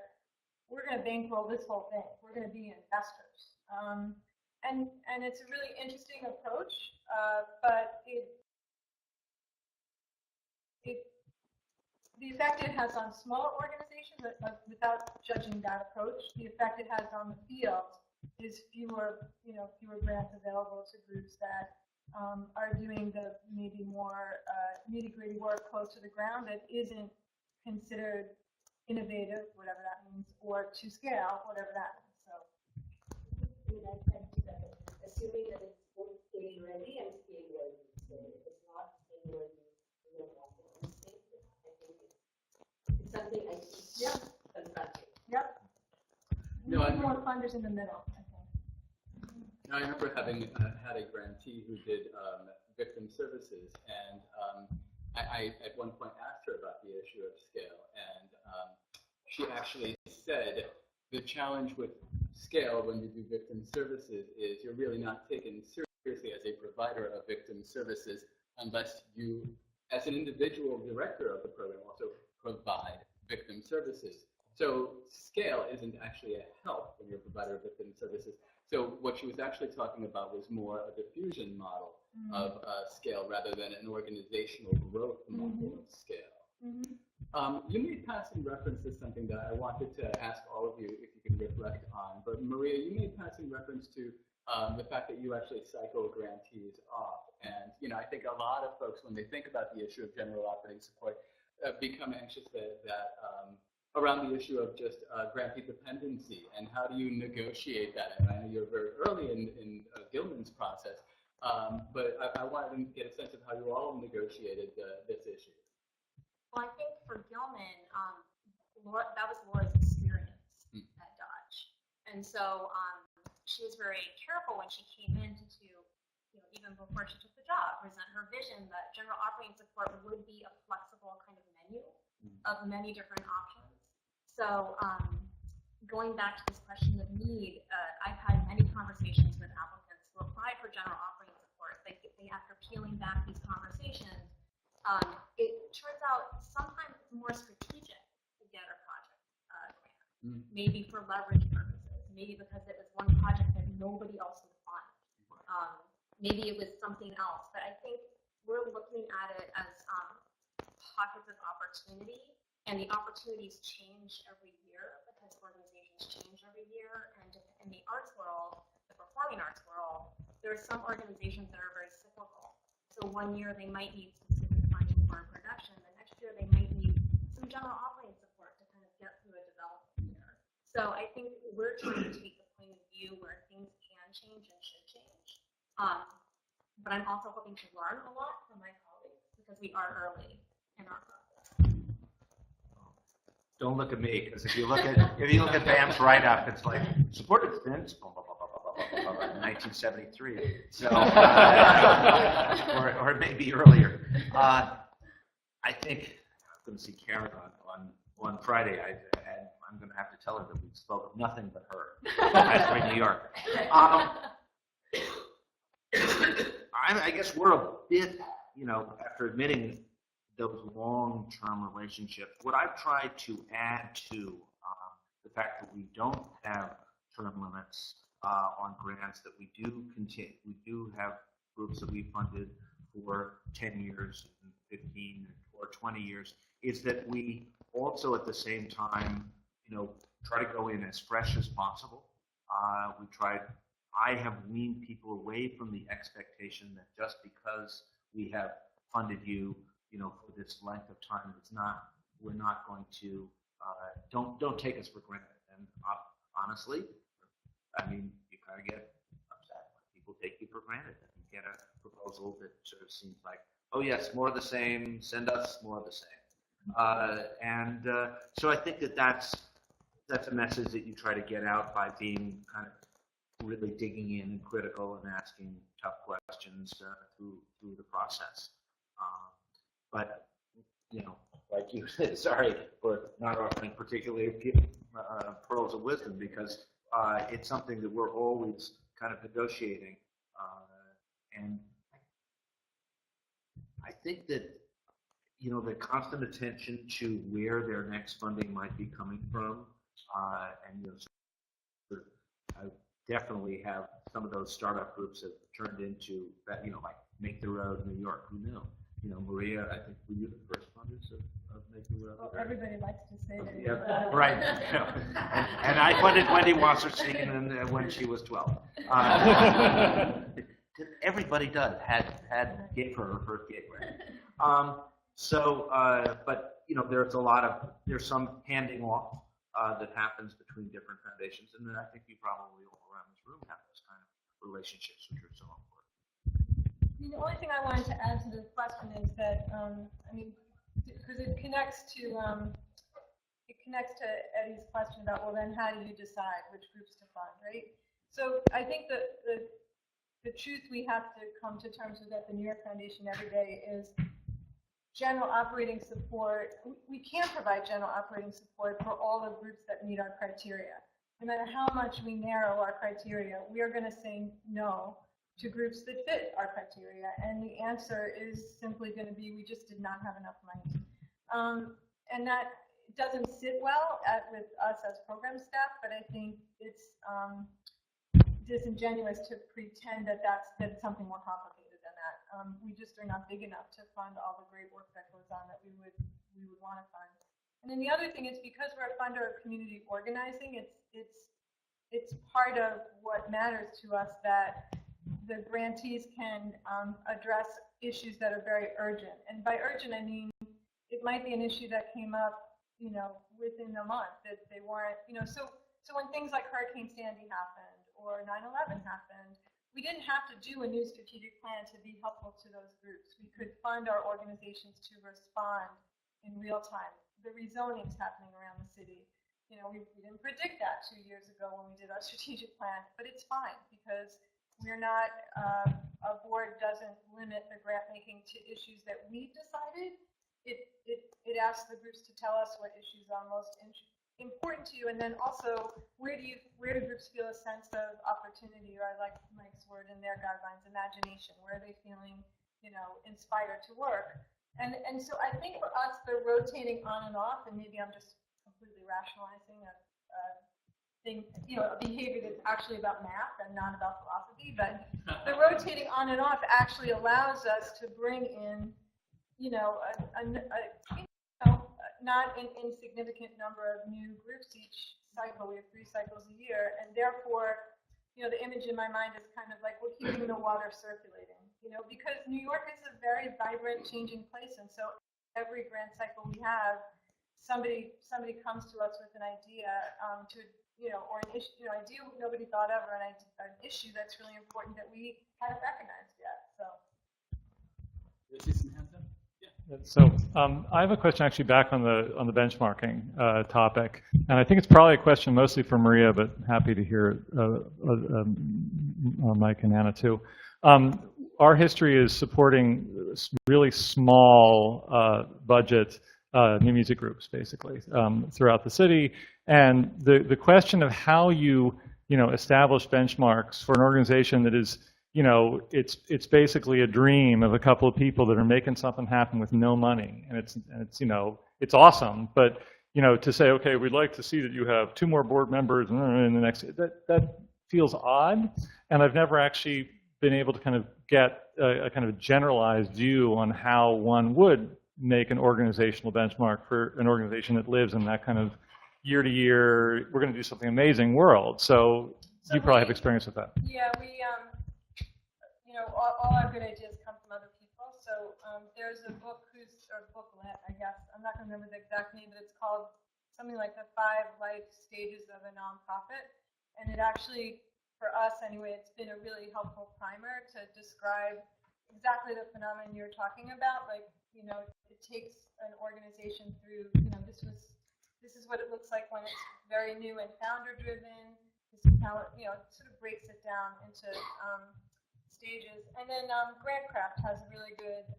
D: We're going to bankroll this whole thing. We're going to be investors. And it's a really interesting approach, but the effect it has on smaller organizations, without judging that approach, the effect it has on the field is fewer grants available to groups that are doing the maybe more nitty-gritty work close to the ground that isn't considered innovative, whatever that means, or to scale, whatever that means. So,
I: assuming that it's both scale ready and scale ready. So it's not scale ready. It's something I keep confronting.
D: Yep. We
B: No,
D: need more funders in the middle, I think.
B: I remember having had a grantee who did victim services, and I at one point asked her about the issue of scale, and she actually said the challenge with scale when you do victim services is you're really not taken seriously as a provider of victim services unless you, as an individual director of the program, also provide victim services. So scale isn't actually a help when you're a provider of victim services. So what she was actually talking about was more a diffusion model of scale rather than an organizational growth model of scale. You made passing reference to something that I wanted to ask all of you if you can reflect on. But Maria, you made passing reference to the fact that you actually cycle grantees off. And I think a lot of folks, when they think about the issue of general operating support, become anxious that around the issue of just grantee dependency and how do you negotiate that. And I know you're very early in Gilman's process, but I wanted to get a sense of how you all negotiated this issue.
C: Well, I think for Gilman, that was Laura's experience at Dodge. And so she was very careful when she came in to, even before she took the job, present her vision that general operating support would be a flexible kind of menu of many different options. So going back to this question of need, I've had many conversations with applicants who applied for general operating support. After peeling back these conversations, it turns out sometimes it's more strategic to get a project grant, maybe for leverage purposes, maybe because it was one project that nobody else would fund. Maybe it was something else, but I think we're looking at it as pockets of opportunity, and the opportunities change every year because organizations change every year, and in the arts world, the performing arts world, there are some organizations that are very cyclical. So one year they might need specific funding for a production, the next year they might need some general operating support to kind of get through a development year. So I think we're trying to take the point of view where things can change and should change. But I'm also hoping to learn a lot from my colleagues because we are early in our process.
E: Don't look at me, because if you look at BAM's write-up, it's like supported since 1973. So, or maybe earlier. I think I'm going to see Karen on Friday, and I'm going to have to tell her that we spoke of nothing but her. That's right, New York. I guess we're a bit, after admitting those long-term relationships. What I've tried to add to the fact that we don't have term limits on grants, that we do have groups that we funded for 10 years, 15 or 20 years, is that we also at the same time, try to go in as fresh as possible. I have weaned people away from the expectation that just because we have funded you, for this length of time, we're not going to, don't take us for granted. And honestly, I mean, you kind of get upset when people take you for granted. And you get a proposal that sort of seems like, oh yes, more of the same, send us more of the same. So I think that's a message that you try to get out by being kind of really digging in and critical and asking tough questions through the process. But, like you said, sorry for not offering particularly pearls of wisdom, because it's something that we're always kind of negotiating. And I think that, the constant attention to where their next funding might be coming from, and I definitely have some of those startup groups have turned into that, like Make the Road New York. Who knew? Maria, I think were you the first funders of Make the Road?
D: Well, everybody likes to say that.
E: Yeah, right. And I funded Wendy Wasserstein when she was 12. Everybody does gave her first gateway. But there's some handing off that happens between different foundations, and then I think you probably all around this room have those kind of relationships, which are so important.
D: The only thing I wanted to add to this question is that, because it connects to Eddie's question about, well, then how do you decide which groups to fund, right? So I think that the truth we have to come to terms with at the New York Foundation every day is general operating support. We can't provide general operating support for all the groups that meet our criteria. No matter how much we narrow our criteria, we are going to say no to groups that fit our criteria. And the answer is simply going to be, we just did not have enough money. And that doesn't sit well with us as program staff, but I think it's disingenuous to pretend that that's something more complicated than that. We just are not big enough to fund all the great work that goes on that we would want to fund. And then the other thing is, because we're a funder of community organizing, it's part of what matters to us that the grantees can address issues that are very urgent. And by urgent, I mean it might be an issue that came up, within a month, that they weren't, so when things like Hurricane Sandy happened or 9/11 happened, we didn't have to do a new strategic plan to be helpful to those groups. We could fund our organizations to respond in real time. The rezoning's happening around the city. We didn't predict that 2 years ago when we did our strategic plan, but it's fine because we're not, a board doesn't limit the grant making to issues that we've decided. It asks the groups to tell us what issues are most important to you, and then also where do groups feel a sense of opportunity, or I like Mike's word in their guidelines, imagination. Where are they feeling, inspired to work? And so I think for us, the rotating on and off, and maybe I'm just completely rationalizing a behavior that's actually about math and not about philosophy, but the rotating on and off actually allows us to bring in, not an insignificant number of new groups each cycle. We have 3 cycles a year, and therefore, the image in my mind is kind of like we're keeping the water circulating, because New York is a very vibrant, changing place, and so every grant cycle we have, somebody comes to us with an idea or an issue, idea nobody thought of, or an issue that's really important that we haven't recognized yet. So.
J: So I have a question actually back on the benchmarking topic, and I think it's probably a question mostly for Maria, but happy to hear Mike and Anna too. Our history is supporting really small budget new music groups, basically, throughout the city, and the question of how you establish benchmarks for an organization that is it's basically a dream of a couple of people that are making something happen with no money, and it's awesome. But to say, okay, we'd like to see that you have 2 more board members in the next, that feels odd, and I've never actually been able to kind of get a kind of generalized view on how one would make an organizational benchmark for an organization that lives in that kind of year to year, we're going to do something amazing world. So you probably have experience with that.
D: Yeah, we, all our good ideas come from other people. So there's a book or booklet, I guess. I'm not going to remember the exact name, but it's called something like the 5 Life Stages of a Nonprofit. And it actually, for us anyway, it's been a really helpful primer to describe exactly the phenomenon you're talking about. Like, it takes an organization through, this is what it looks like when it's very new and founder-driven. This is how it sort of breaks it down into stages. And then Grantcraft has a really good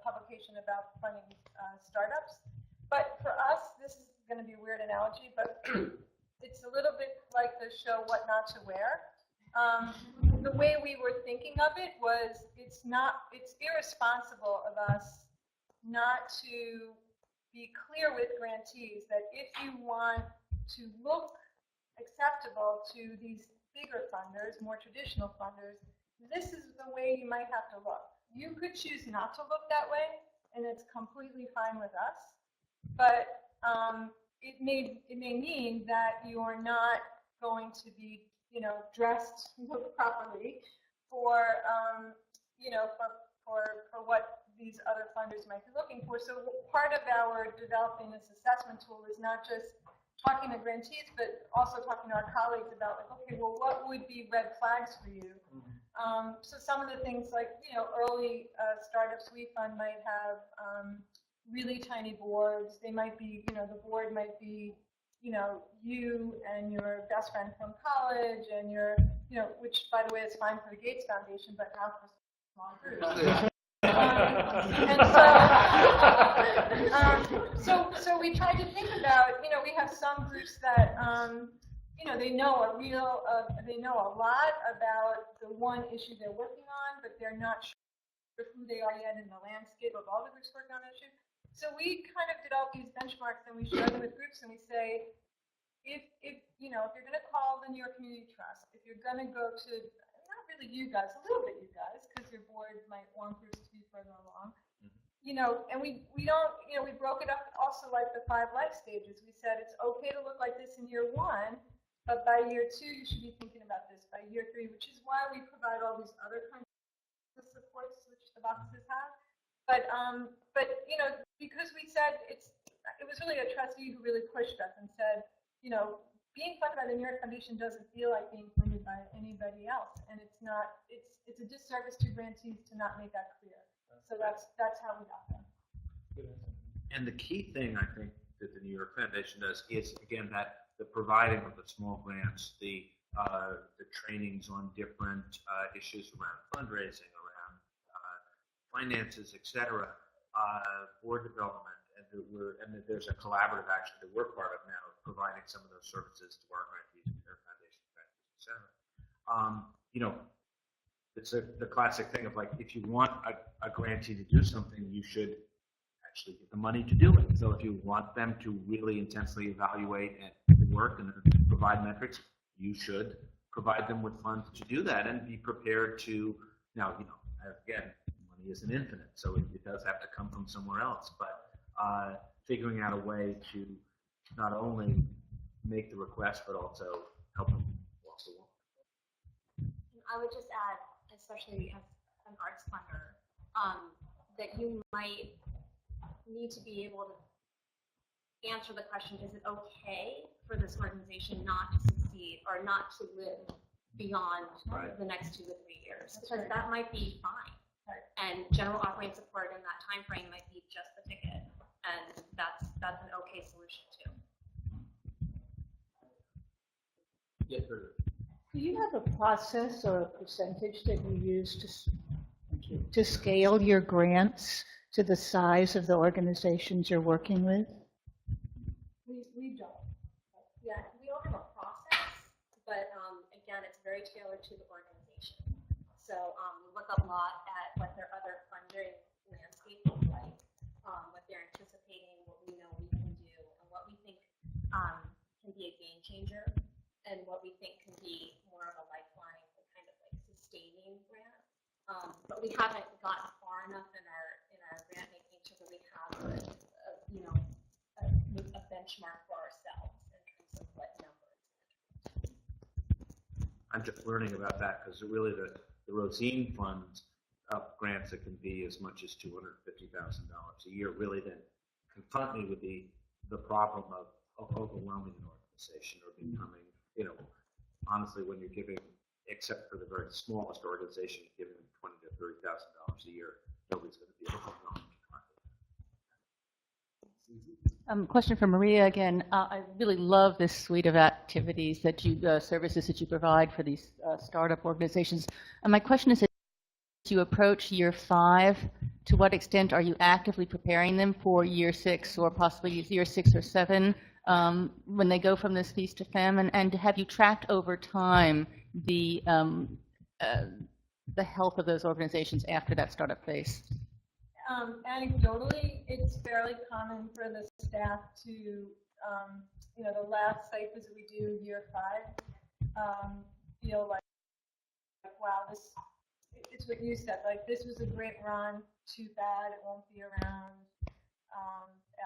D: publication about funding startups. But for us, this is going to be a weird analogy, but it's a little bit like the show What Not to Wear. The way we were thinking of it was it's irresponsible of us not to be clear with grantees that if you want to look acceptable to these bigger funders, more traditional funders, this is the way you might have to look. You could choose not to look that way, and it's completely fine with us. But it may mean that you're not going to be, dressed properly for, for what these other funders might be looking for. So part of our developing this assessment tool is not just talking to grantees, but also talking to our colleagues about, like, okay, well, what would be red flags for you? So some of the things like, early startups we fund might have really tiny boards. They might be, the board might be, you and your best friend from college and your, which, by the way, is fine for the Gates Foundation, but not for small groups. So we tried to think about, we have some groups that, they know they know a lot about the one issue they're working on, but they're not sure who they are yet in the landscape of all the groups working on that issue. So we kind of developed these benchmarks, and we share them with groups, and we say, if you're going to call the New York Community Trust, if you're going to go to, not really you guys, a little bit you guys, because your board might want groups to be further along, and we don't, we broke it up also like the 5 life stages. We said it's okay to look like this in year 1, but by year 2 you should be thinking about this. By year 3, which is why we provide all these other kinds of supports which the boxes have. But because we said it was really a trustee who really pushed us and said, being funded by the New York Foundation doesn't feel like being funded by anybody else, and it's not. It's a disservice to grantees to not make that clear. So that's how we got there.
E: And the key thing I think that the New York Foundation does is, again, that the providing of the small grants, the trainings on different issues around fundraising, around finances, etc., board development, and that there's a collaborative action that we're part of now, providing some of those services to our grantees and their foundation, etc. It's the classic thing of, like, if you want a grantee to do something, you should actually get the money to do it. So if you want them to really intensely evaluate and work and provide metrics, you should provide them with funds to do that, and be prepared to, now, again, money isn't infinite, so it does have to come from somewhere else, but figuring out a way to not only make the request, but also help them walk the walk.
C: I would just add, especially as an arts funder, that you might need to be able to answer the question, is it okay for this organization not to succeed or not to live beyond the next 2 to 3 years? Because that might be fine. And general operating support in that time frame might be just the ticket, and that's an okay solution too.
K: Do you have a process or a percentage that you use to scale your grants to the size of the organizations you're working with?
C: We don't. Yeah, we don't have a process, but again, it's very tailored to the organization. information. So we look a lot at what their other funding landscape looks like, what they're anticipating, what we know we can do, and what we think can be a game changer, and what we think can be more of a lifeline, a kind of like sustaining grant. But we haven't gotten far enough in our grant making to really have a benchmark for ourselves in terms of what numbers.
E: I'm just learning about that because really the Rosine Fund grants that can be as much as $250,000 a year really then confront me with the problem of overwhelming an organization or becoming, honestly, when you're giving, except for the very smallest organization, giving them $20,000 to $30,000 a year, nobody's going to be overwhelmed.
F: Question for Maria again. I really love this suite of activities that services that you provide for these startup organizations. And my question is, as you approach year 5, to what extent are you actively preparing them for year 6 or possibly year 6 or 7 when they go from this feast to famine? And have you tracked over time the health of those organizations after that startup phase?
D: Anecdotally, it's fairly common for the staff to, the last site visit we do year 5, feel like, wow, it's what you said, like this was a great run, too bad it won't be around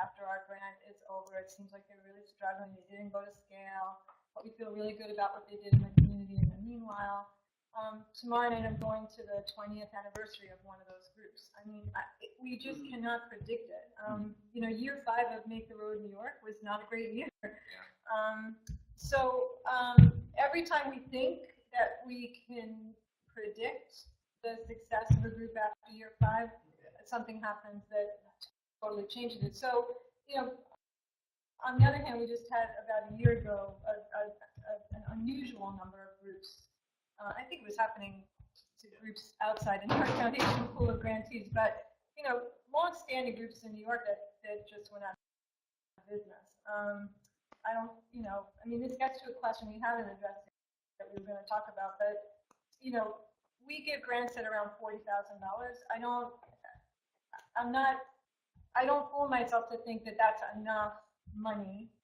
D: after our grant is over. It seems like they're really struggling. They didn't go to scale, but we feel really good about what they did in the community in the meanwhile. Tomorrow night I'm going to the 20th anniversary of one of those groups. I mean, we just cannot predict it. Year 5 of Make the Road New York was not a great year. So every time we think that we can predict the success of a group after year 5, something happens that totally changes it. So, on the other hand, we just had about a year ago an unusual number of groups. I think it was happening to groups outside the New York Foundation pool of grantees, but long-standing groups in New York that just went out of business. This gets to a question we haven't addressed that we were going to talk about, but we give grants at around $40,000. I don't fool myself to think that that's enough money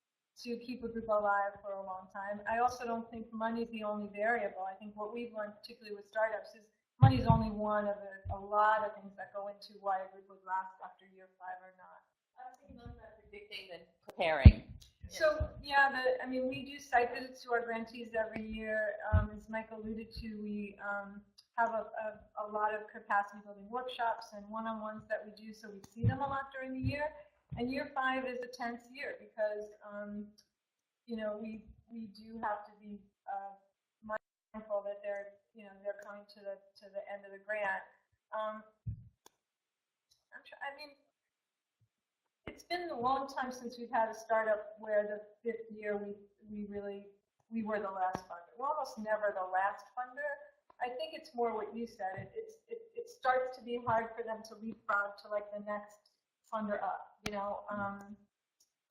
D: to keep a group alive for a long time. I also don't think money is the only variable. I think what we've learned, particularly with startups, is money is only one of a lot of things that go into why a group would last after year 5 or not.
F: I was thinking more about predicting than preparing.
D: So yeah, we do site visits to our grantees every year. As Mike alluded to, we have a lot of capacity building workshops and one-on-ones that we do, so we see them a lot during the year. And year 5 is a tense year because, we do have to be mindful that they're coming to the end of the grant. It's been a long time since we've had a startup where the 5th year we were the last funder. We're almost never the last funder. I think it's more what you said. It starts to be hard for them to leapfrog to like the next funder up.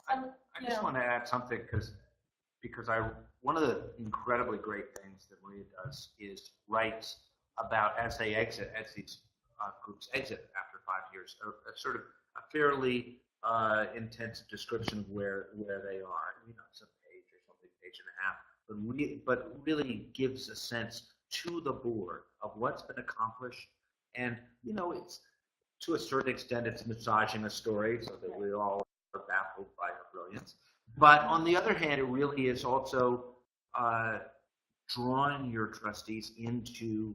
E: I just want to add something because one of the incredibly great things that Maria does is writes about as these groups exit after 5 years, a sort of a fairly intense description of where they are. It's a page or something, page and a half, but really gives a sense to the board of what's been accomplished. And it's to a certain extent it's massaging a story so that we all are baffled by her brilliance. But on the other hand, it really is also drawing your trustees into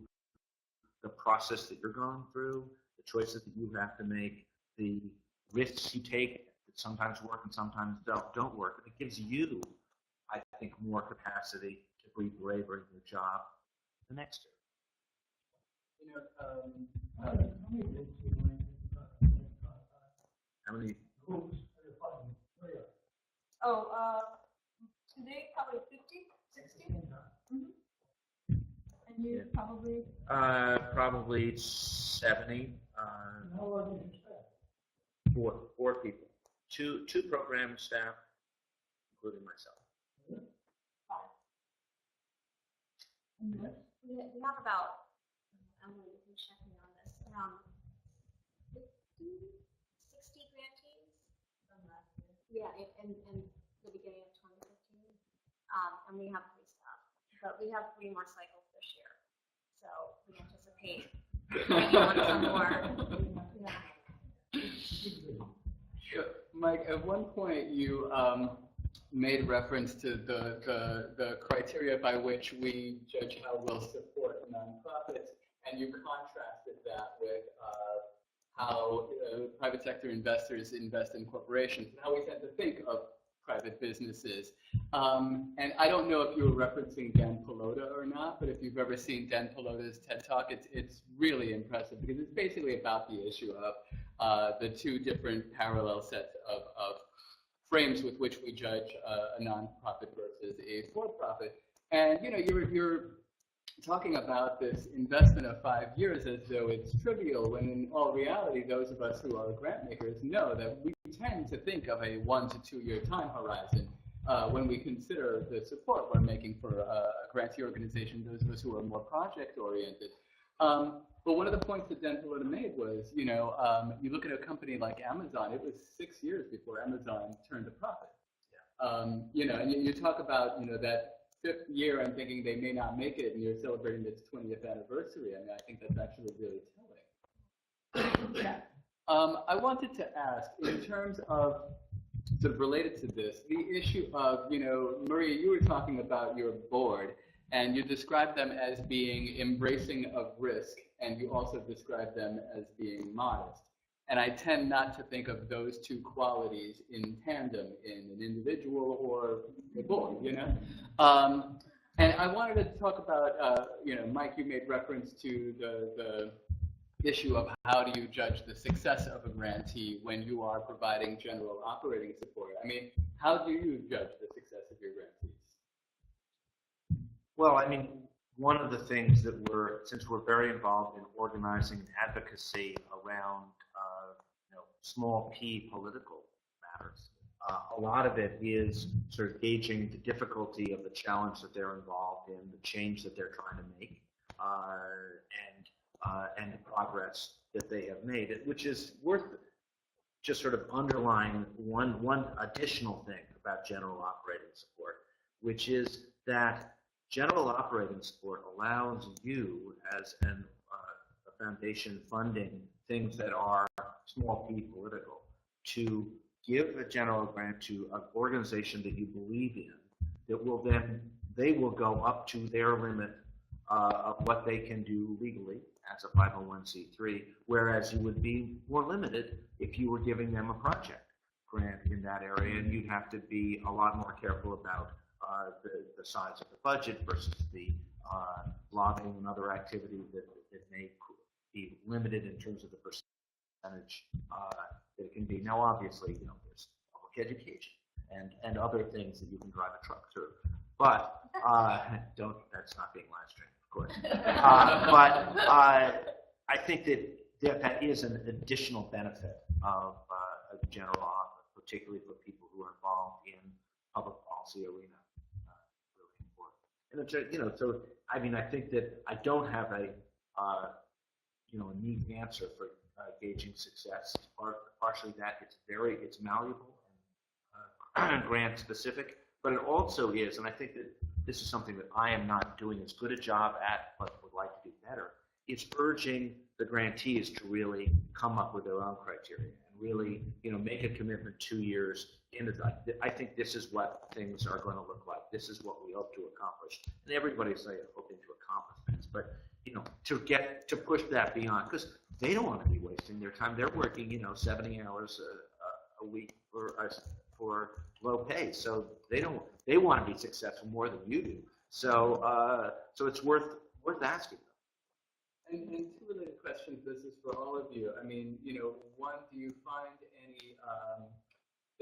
E: the process that you're going through, the choices that you have to make, the risks you take that sometimes work and sometimes don't work. And it gives you, I think, more capacity to be braver in your job the next year. How many?
D: Today probably 50, 60. Mm-hmm. And you probably?
E: Probably 70. Four people. Two program staff, including myself.
C: we have about, Emily, you can check me on this, around 50, 60 grantees. Yeah, in the beginning of 2015. And we have 3 staff, but we have 3 more cycles this year. So we anticipate bringing on some more. Yeah.
B: Mike, at one point you made reference to the criteria by which we judge how we'll support nonprofits, and you contrasted that with how private sector investors invest in corporations, and how we tend to think of private businesses. And I don't know if you were referencing Dan Pelota or not, but if you've ever seen Dan Pelota's TED Talk, it's really impressive because it's basically about the issue of the 2 different parallel sets of frames with which we judge a nonprofit versus a for-profit. And you know, you're talking about this investment of 5 years as though it's trivial, when in all reality, those of us who are grant makers know that we tend to think of a 1 to 2 year time horizon when we consider the support we're making for a grantee organization, those of us who are more project oriented. But one of the points that Dan Pelota made was, you know, you look at a company like Amazon, it was 6 years before Amazon turned a profit. You know, and you talk about, you know, that 5th year and thinking they may not make it, and you're celebrating its 20th anniversary. I mean, I think that's actually really telling. I wanted to ask, in terms of, sort of related to this, the issue of, you know, Maria, you were talking about your board, and you described them as being embracing of risk, and you also described them as being modest. And I tend not to think of those 2 qualities in tandem in an individual or a board, you know? And I wanted to talk about, you know, Mike, you made reference to the issue of how do you judge the success of a grantee when you are providing general operating support. I mean, how do you judge the success of your grantees?
E: Well, I mean, one of the things that since we're very involved in organizing advocacy around, you know, small p political matters, a lot of it is sort of gauging the difficulty of the challenge that they're involved in, the change that they're trying to make, and the progress that they have made, which is worth just sort of underlying one additional thing about general operating support, which is that general operating support allows you, as a foundation funding things that are small p political, to give a general grant to an organization that you believe in, that will then, they will go up to their limit of what they can do legally as a 501c3, whereas you would be more limited if you were giving them a project grant in that area, and you'd have to be a lot more careful about the size of the budget versus the lobbying and other activities that may be limited in terms of the percentage that it can be. Now, obviously, you know, there's public education and other things that you can drive a truck through, but that's not being live streamed, of course. But I think that is an additional benefit of a general offer, particularly for people who are involved in public policy arena. Really important. And it's, you know, so I mean, I think that I don't have a you know, a neat answer for gauging success. Partially that it's malleable and grant specific, but it also is, and I think that this is something that I am not doing as good a job at, but would like to do better. It's urging the grantees to really come up with their own criteria and really, you know, make a commitment 2 years into that. I think this is what things are going to look like. This is what we hope to accomplish. And everybody's hoping to accomplish this, but you know, to push that beyond, because they don't want to be wasting their time. They're working, you know, 70 hours a week for low pay, so they want to be successful more than you do. So so it's worth asking them.
B: And 2 related questions. This is for all of you. I mean, you know, one, do you find any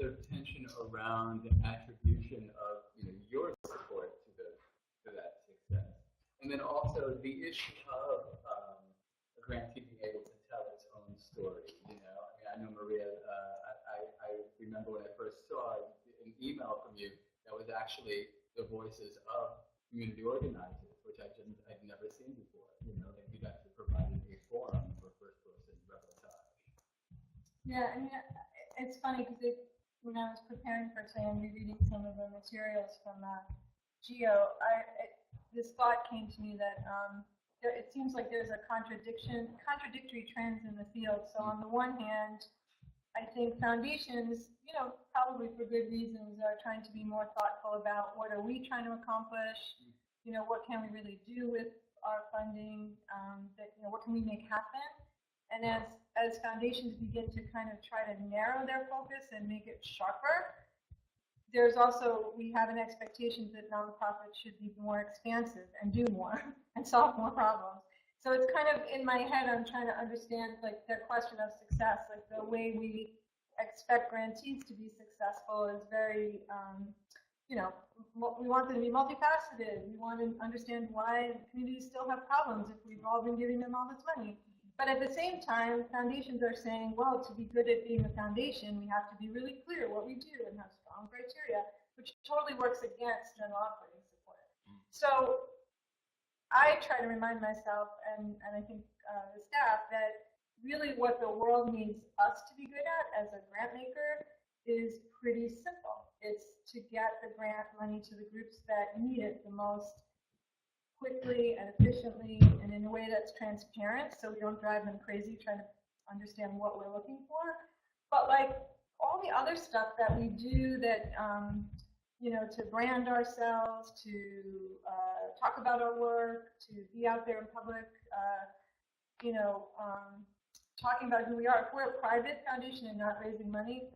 B: sort of tension around the attribution of, you know, your support to that success? And then also the issue of a grantee being able to tell its own story. You know, I mean, I know Maria. I remember when I first saw an email from you that was actually the voices of community organizers, which I'd never seen
D: Yeah, I mean, it's funny because when I was preparing for today and rereading some of the materials from Geo, this thought came to me that it seems like there's a contradictory trends in the field. So on the one hand, I think foundations, probably for good reasons, are trying to be more thoughtful about what are we trying to accomplish, what can we really do with our funding, what can we make happen. And as foundations begin to kind of try to narrow their focus and make it sharper, we have an expectation that nonprofits should be more expansive and do more and solve more problems. So it's kind of in my head, I'm trying to understand like the question of success, like the way we expect grantees to be successful is very, we want them to be multifaceted. We want to understand why communities still have problems if we've all been giving them all this money. But at the same time, foundations are saying, well, to be good at being a foundation, we have to be really clear what we do and have strong criteria, which totally works against general operating support. So I try to remind myself, and I think the staff, that really what the world needs us to be good at as a grant maker is pretty simple. It's to get the grant money to the groups that need it the most quickly and efficiently and in a way that's transparent so we don't drive them crazy trying to understand what we're looking for. But like all the other stuff that we do that, to brand ourselves, to talk about our work, to be out there in public, talking about who we are. If we're a private foundation and not raising money,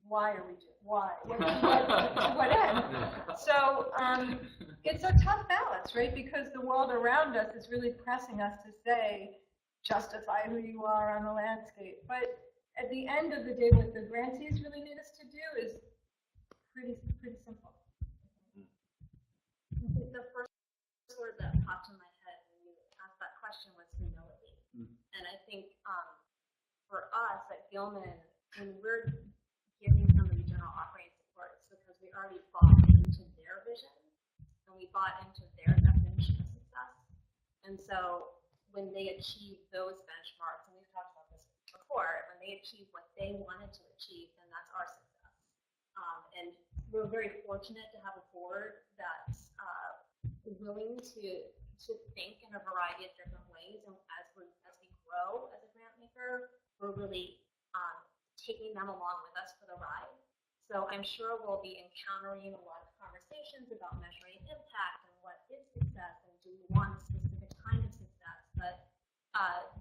D: why are we doing? Why? To what end? So it's a tough balance, right? Because the world around us is really pressing us to say, justify who you are on the landscape. But at the end of the day, what the grantees really need us to do is pretty simple.
C: The first word that popped in my head when you asked that question was humility. And I think for us at Gilman, when we're giving somebody general operating support, it's because we already bought into their vision and we bought into their definition of success. And so when they achieve those benchmarks, and we've talked about this before, when they achieve what they wanted to achieve, then that's our success. And we're very fortunate to have a board that's willing to think in a variety of different ways. And as we grow as a grant maker, we're really taking them along with us for the ride. So I'm sure we'll be encountering a lot of conversations about measuring impact and what is success and do we want a specific kind of success. But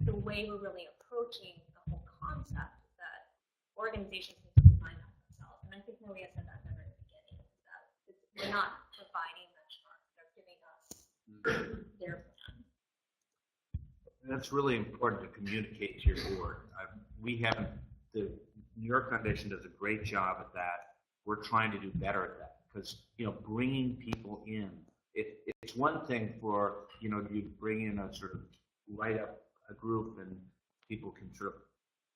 C: the way we're really approaching the whole concept is that organizations need to define that themselves. And I think Maria said that in the very beginning, is that we're not providing benchmarks, they're giving us their plan.
E: That's really important to communicate to your board. The New York Foundation does a great job at that. We're trying to do better at that because, bringing people in, it's one thing for, you to bring in a sort of write up a group and people can sort of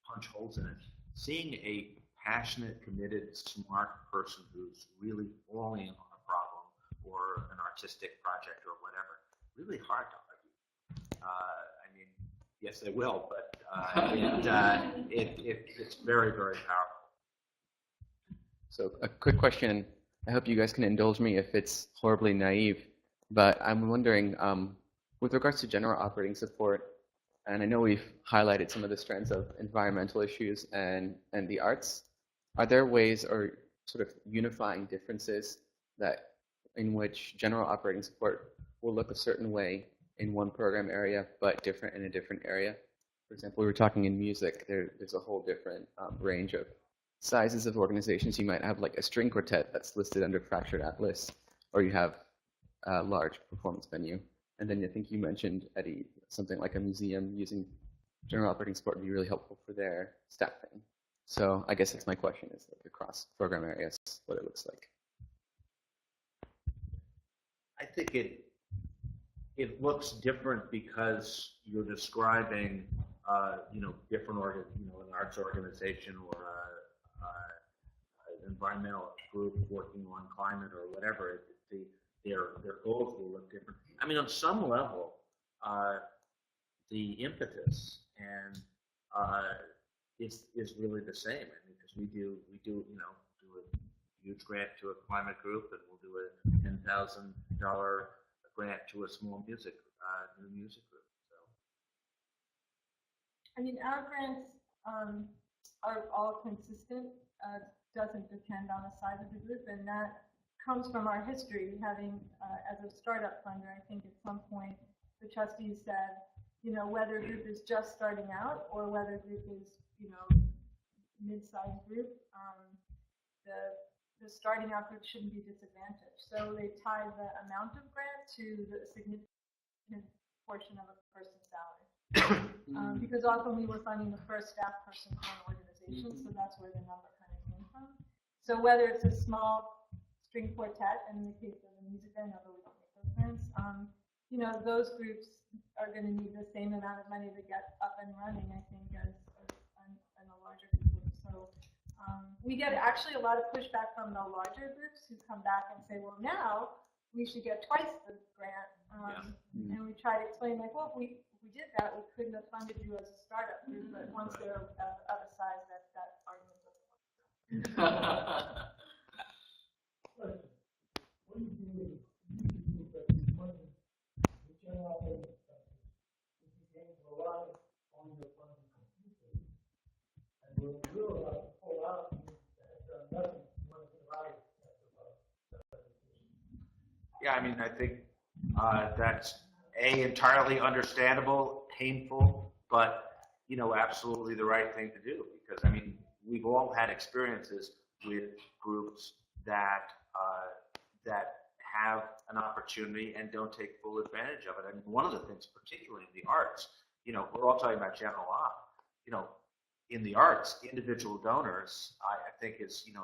E: punch holes in it. Seeing a passionate, committed, smart person who's really all in on a problem or an artistic project or whatever, really hard to argue. Yes, they will, but it's very, very powerful.
L: So a quick question. I hope you guys can indulge me if it's horribly naive, but I'm wondering, with regards to general operating support, and I know we've highlighted some of the strands of environmental issues and the arts, are there ways or sort of unifying differences in which general operating support will look a certain way in one program area, but different in a different area? For example, we were talking in music, there's a whole different range of sizes of organizations. You might have like a string quartet that's listed under Fractured Atlas, or you have a large performance venue. And then I think you mentioned, Eddie, something like a museum using general operating support would be really helpful for their staffing. So I guess that's my question, is like across program areas, what it looks like.
E: I think it looks different because you're describing, different an arts organization or an environmental group working on climate or whatever. Their goals will look different. I mean, on some level, the impetus and is really the same. I mean, because we do you know, do a huge grant to a climate group, and we'll do a $10,000 grant to a small music new music group. So
D: I mean, our grants are all consistent. Doesn't depend on the size of the group, and that comes from our history. Having as a startup funder, I think at some point the trustees said, you know, whether a group is just starting out or whether a group is, you know, mid-sized group, the starting out group shouldn't be disadvantaged. So they tie the amount of grant to the significant portion of a person's salary. Because often we were funding the first staff person on an organization, so that's where the number kind of came from. So whether it's a small string quartet, and in the case of the music band, although we don't make those grants, you know, those groups are going to need the same amount of money to get up and running, I think, as a larger group. So we get actually a lot of pushback from the larger groups who come back and say, well, now we should get twice the grant. And we try to explain, like, well, if we did that, we couldn't have funded you as a startup group, but once they're of a size, that argument doesn't work.
E: yeah, I mean, I think that's entirely understandable, painful, but you know, absolutely the right thing to do, because I mean, we've all had experiences with groups that that have an opportunity and don't take full advantage of it. I mean, one of the things, particularly in the arts, you know, we're all talking about general op. You know, in the arts, individual donors, I think is, you know,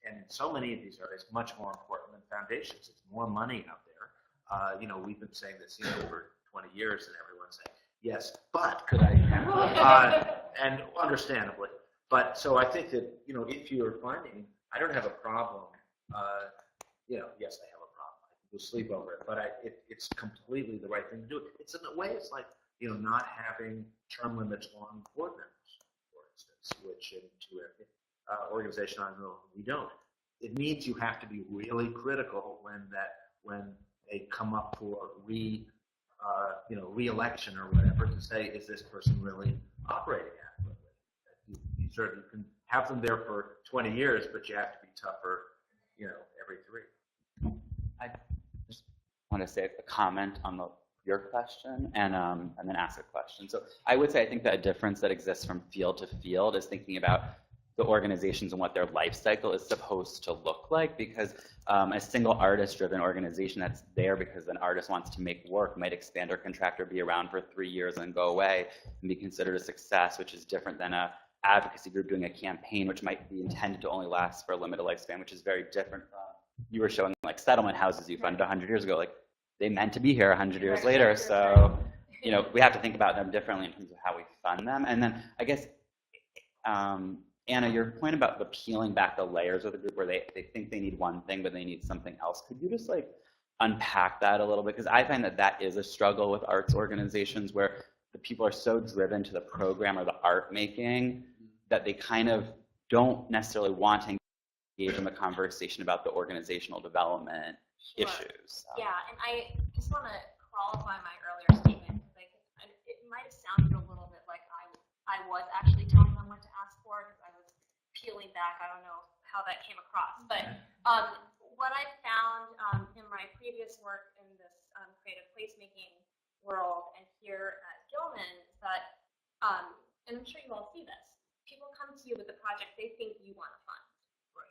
E: and in so many of these areas, much more important than foundations. It's more money out there. You know, we've been saying this, you know, for 20 years, and everyone's saying, yes, but could I have? And understandably. But so I think that, you know, if you're finding, I don't have a problem, you know, yes, I have a problem. I can go sleep over it, but it's completely the right thing to do. It's in a way, it's like, you know, not having term limits on board members, for instance, which into an organization I know we don't. It means you have to be really critical when they come up for you know, re-election or whatever, to say, is this person really operating adequately? You certainly can have them there for 20 years, but you have to be tougher, you know, every 3.
G: I just want to say a comment on your question and then ask a question. So I would say I think that a difference that exists from field to field is thinking about the organizations and what their life cycle is supposed to look like, because a single artist-driven organization that's there because an artist wants to make work might expand or contract or be around for 3 years and go away and be considered a success, which is different than a advocacy group doing a campaign, which might be intended to only last for a limited lifespan, which is very different from, you were showing like settlement houses you funded 100 years ago, like they meant to be here 100 years later. So, you know, we have to think about them differently in terms of how we fund them. And then I guess, Anna, your point about the peeling back the layers of the group where they think they need one thing, but they need something else. Could you just like unpack that a little bit? Because I find that that is a struggle with arts organizations where the people are so driven to the program or the art making that they kind of don't necessarily want to engage in the conversation about the organizational development issues.
C: Yeah, and I just want to qualify my earlier statement, because it might have sounded a little bit like I was actually telling them what to ask for, because I was peeling back. I don't know how that came across, but what I found in my previous work in this creative placemaking world and here at Gilman is that, and I'm sure you all see this, people come to you with a project they think you want to fund,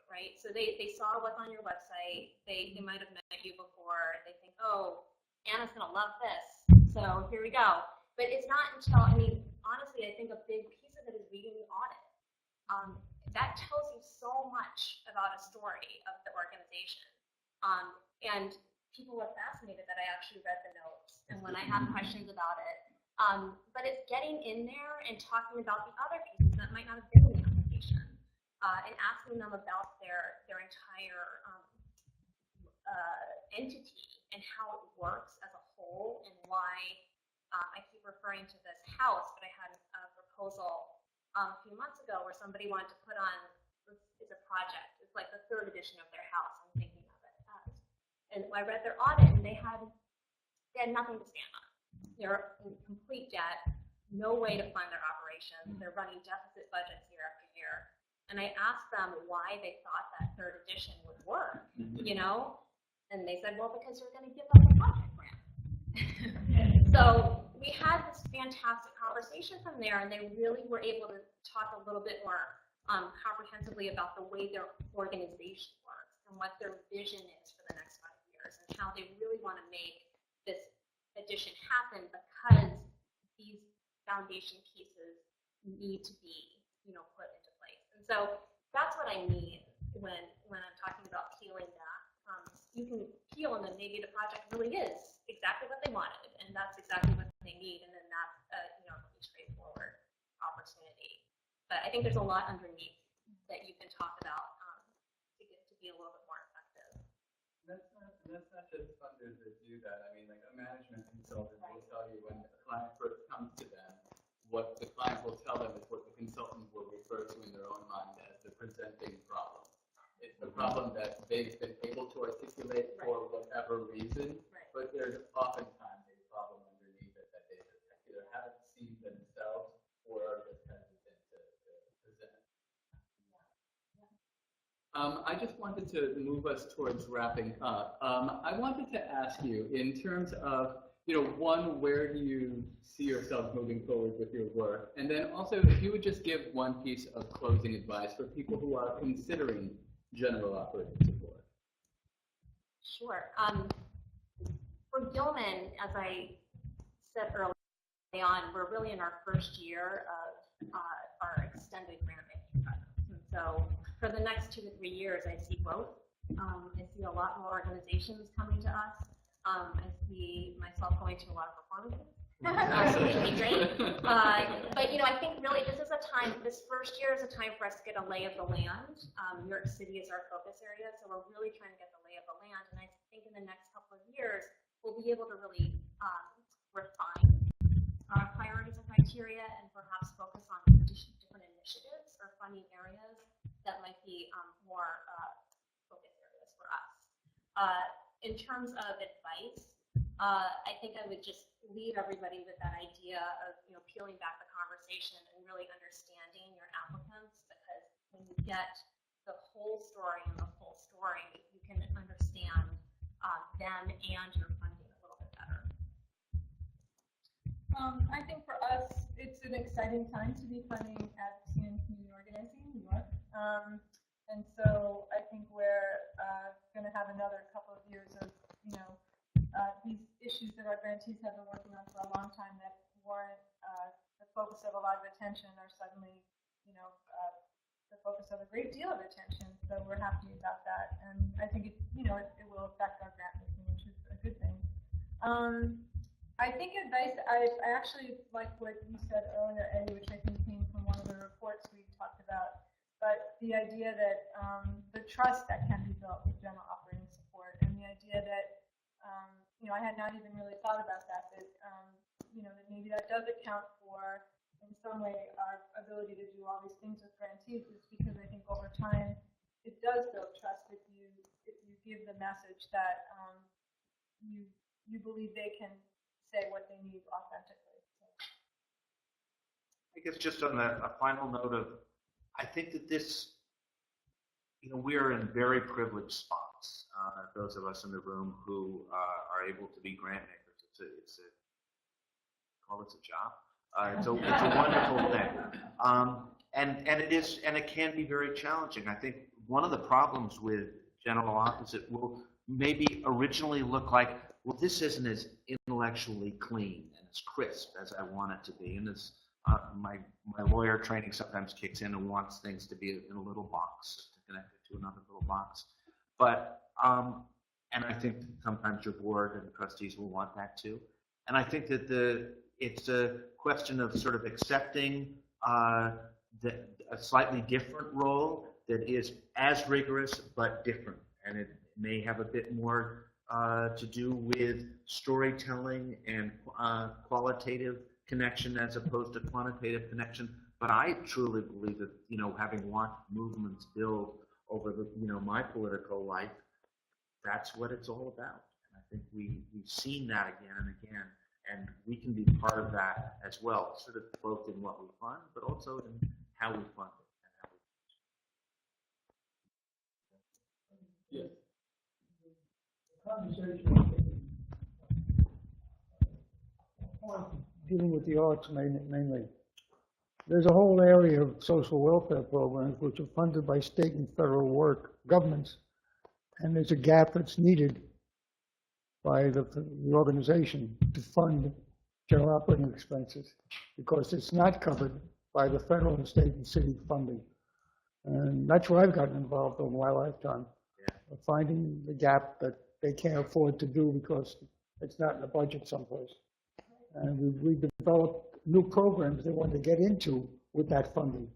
C: right? So they saw what's on your website, they might have met you before, they think, oh, Anna's going to love this, so here we go. But it's not until, I mean, honestly, I think a big piece of it is reading the audit. That tells you so much about a story of the organization. And people were fascinated that I actually read the notes and when I have questions about it. But it's getting in there and talking about the other pieces that might not have been in the application, and asking them about their entire entity and how it works as a whole, and why I keep referring to this house, but I had a proposal a few months ago where somebody wanted to put on, it's a project, it's like the 3rd edition of their house, I'm thinking of it as. And I read their audit and they had nothing to stand on. They're in complete debt, no way to fund their operations, they're running deficit budgets year after year. And I asked them why they thought that 3rd edition would work, you know? And they said, well, because you're going to give up the project grant. So we had this fantastic conversation from there, and they really were able to talk a little bit more comprehensively about the way their organization works and what their vision is for the next 5 years and how they really want to make this addition happen because these foundation pieces need to be, you know, put into place. And so that's what I mean when I'm talking about peeling back. You can peel, and then maybe the project really is exactly what they wanted, and that's exactly what they need, and then that's you know, a really straightforward opportunity. But I think there's a lot underneath that you can talk about to get to be a little bit more effective.
B: That's not just funders that do that. I mean, like a management consultant will tell you when a client first comes to them, what the client will tell them is what the consultant will refer to in their own mind as the presenting problem. It's the problem that they've been able to articulate for whatever reason, but there's oftentimes a problem underneath it that they just either haven't seen themselves or are just hesitant to present. I just wanted to move us towards wrapping up. I wanted to ask you, in terms of, you know, one, where do you see yourself moving forward with your work? And then also, if you would just give one piece of closing advice for people who are considering general operating support.
C: Sure. For Gilman, as I said early on, we're really in our first year of our extended grant making process. And so for the next 2 to 3 years, I see growth. I see a lot more organizations coming to us. I see myself going to a lot of performances. Which would be great. But you know, I think really this is a time, this first year is a time for us to get a lay of the land. New York City is our focus area, so we're really trying to get the lay of the land. And I think in the next couple of years, we'll be able to really refine our priorities and criteria and perhaps focus on different initiatives or funding areas that might be more focus areas for us. In terms of advice, I think I would just leave everybody with that idea of, you know, peeling back the conversation and really understanding your applicants, because when you get the whole story and the full story, you can understand them and your funding a little bit better.
D: I think for us, it's an exciting time to be funding advocacy and community organizing in New York. And so I think we're going to have another couple of years of, you know, these issues that our grantees have been working on for a long time that weren't the focus of a lot of attention are suddenly, you know, the focus of a great deal of attention. So we're happy about that. And I think, you know, it will affect our grant making, which is a good thing. I think advice, I actually like what you said earlier, Eddie, which I think came from one of the reports we talked about. But the idea that the trust that can be built with general operating support, and the idea that you know, I had not even really thought about that, you know, that maybe that does account for, in some way, our ability to do all these things with grantees, is because I think over time it does build trust if you give the message that you believe they can say what they need authentically. So.
E: I guess just on a final note of, I think that this, you know, we are in very privileged spots. Those of us in the room who are able to be grant makers, it's a job. It's a wonderful thing, and it is, and it can be very challenging. I think one of the problems with general office, it will maybe originally look like, well, this isn't as intellectually clean and as crisp as I want it to be, and it's my lawyer training sometimes kicks in and wants things to be in a little box, to connect it to another little box. But and I think sometimes your board and the trustees will want that too. And I think that it's a question of sort of accepting a slightly different role that is as rigorous but different, and it may have a bit more to do with storytelling and qualitative connection as opposed to quantitative connection. But I truly believe that, you know, having watched movements build over the, you know, my political life, that's what it's all about. And I think we've seen that again and again, and we can be part of that as well, sort of both in what we fund, but also in how we fund it.
B: Yeah.
H: Dealing with the arts mainly. There's a whole area of social welfare programs which are funded by state and federal governments, and there's a gap that's needed by the organization to fund general operating expenses because it's not covered by the federal and state and city funding. And that's where I've gotten involved over my lifetime, finding the gap that they can't afford to do because it's not in the budget someplace. And we developed new programs they wanted to get into with that funding.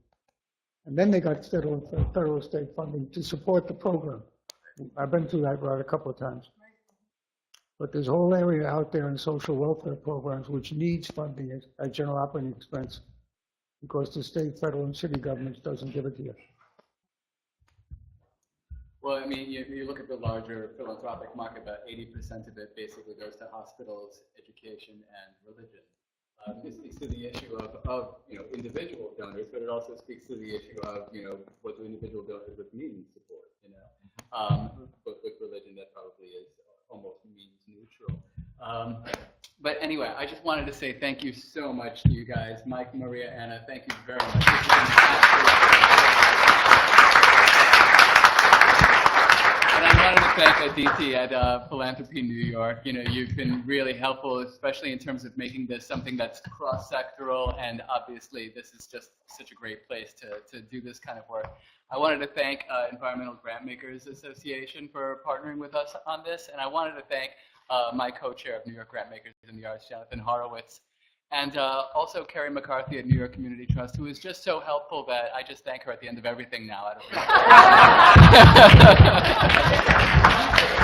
H: And then they got federal state funding to support the program. I've been through that route a couple of times. But there's a whole area out there in social welfare programs which needs funding at general operating expense because the state, federal, and city governments doesn't give it to you.
B: Well, I mean, you look at the larger philanthropic market, about 80% of it basically goes to hospitals, education, and religion. It speaks to the issue of you know, individual donors, but it also speaks to the issue of, you know, what do individual donors with means support, you know. But with religion, that probably is almost means neutral. But anyway, I just wanted to say thank you so much to you guys. Mike, Maria, Anna, thank you very much. This has been And I wanted to thank Aditi at Philanthropy New York. You know, you've been really helpful, especially in terms of making this something that's cross-sectoral, and obviously this is just such a great place to do this kind of work. I wanted to thank Environmental Grantmakers Association for partnering with us on this, and I wanted to thank my co-chair of New York Grantmakers in the Arts, Jonathan Horowitz, and also Carrie McCarthy at New York Community Trust, who is just so helpful that I just thank her at the end of everything now. I don't know.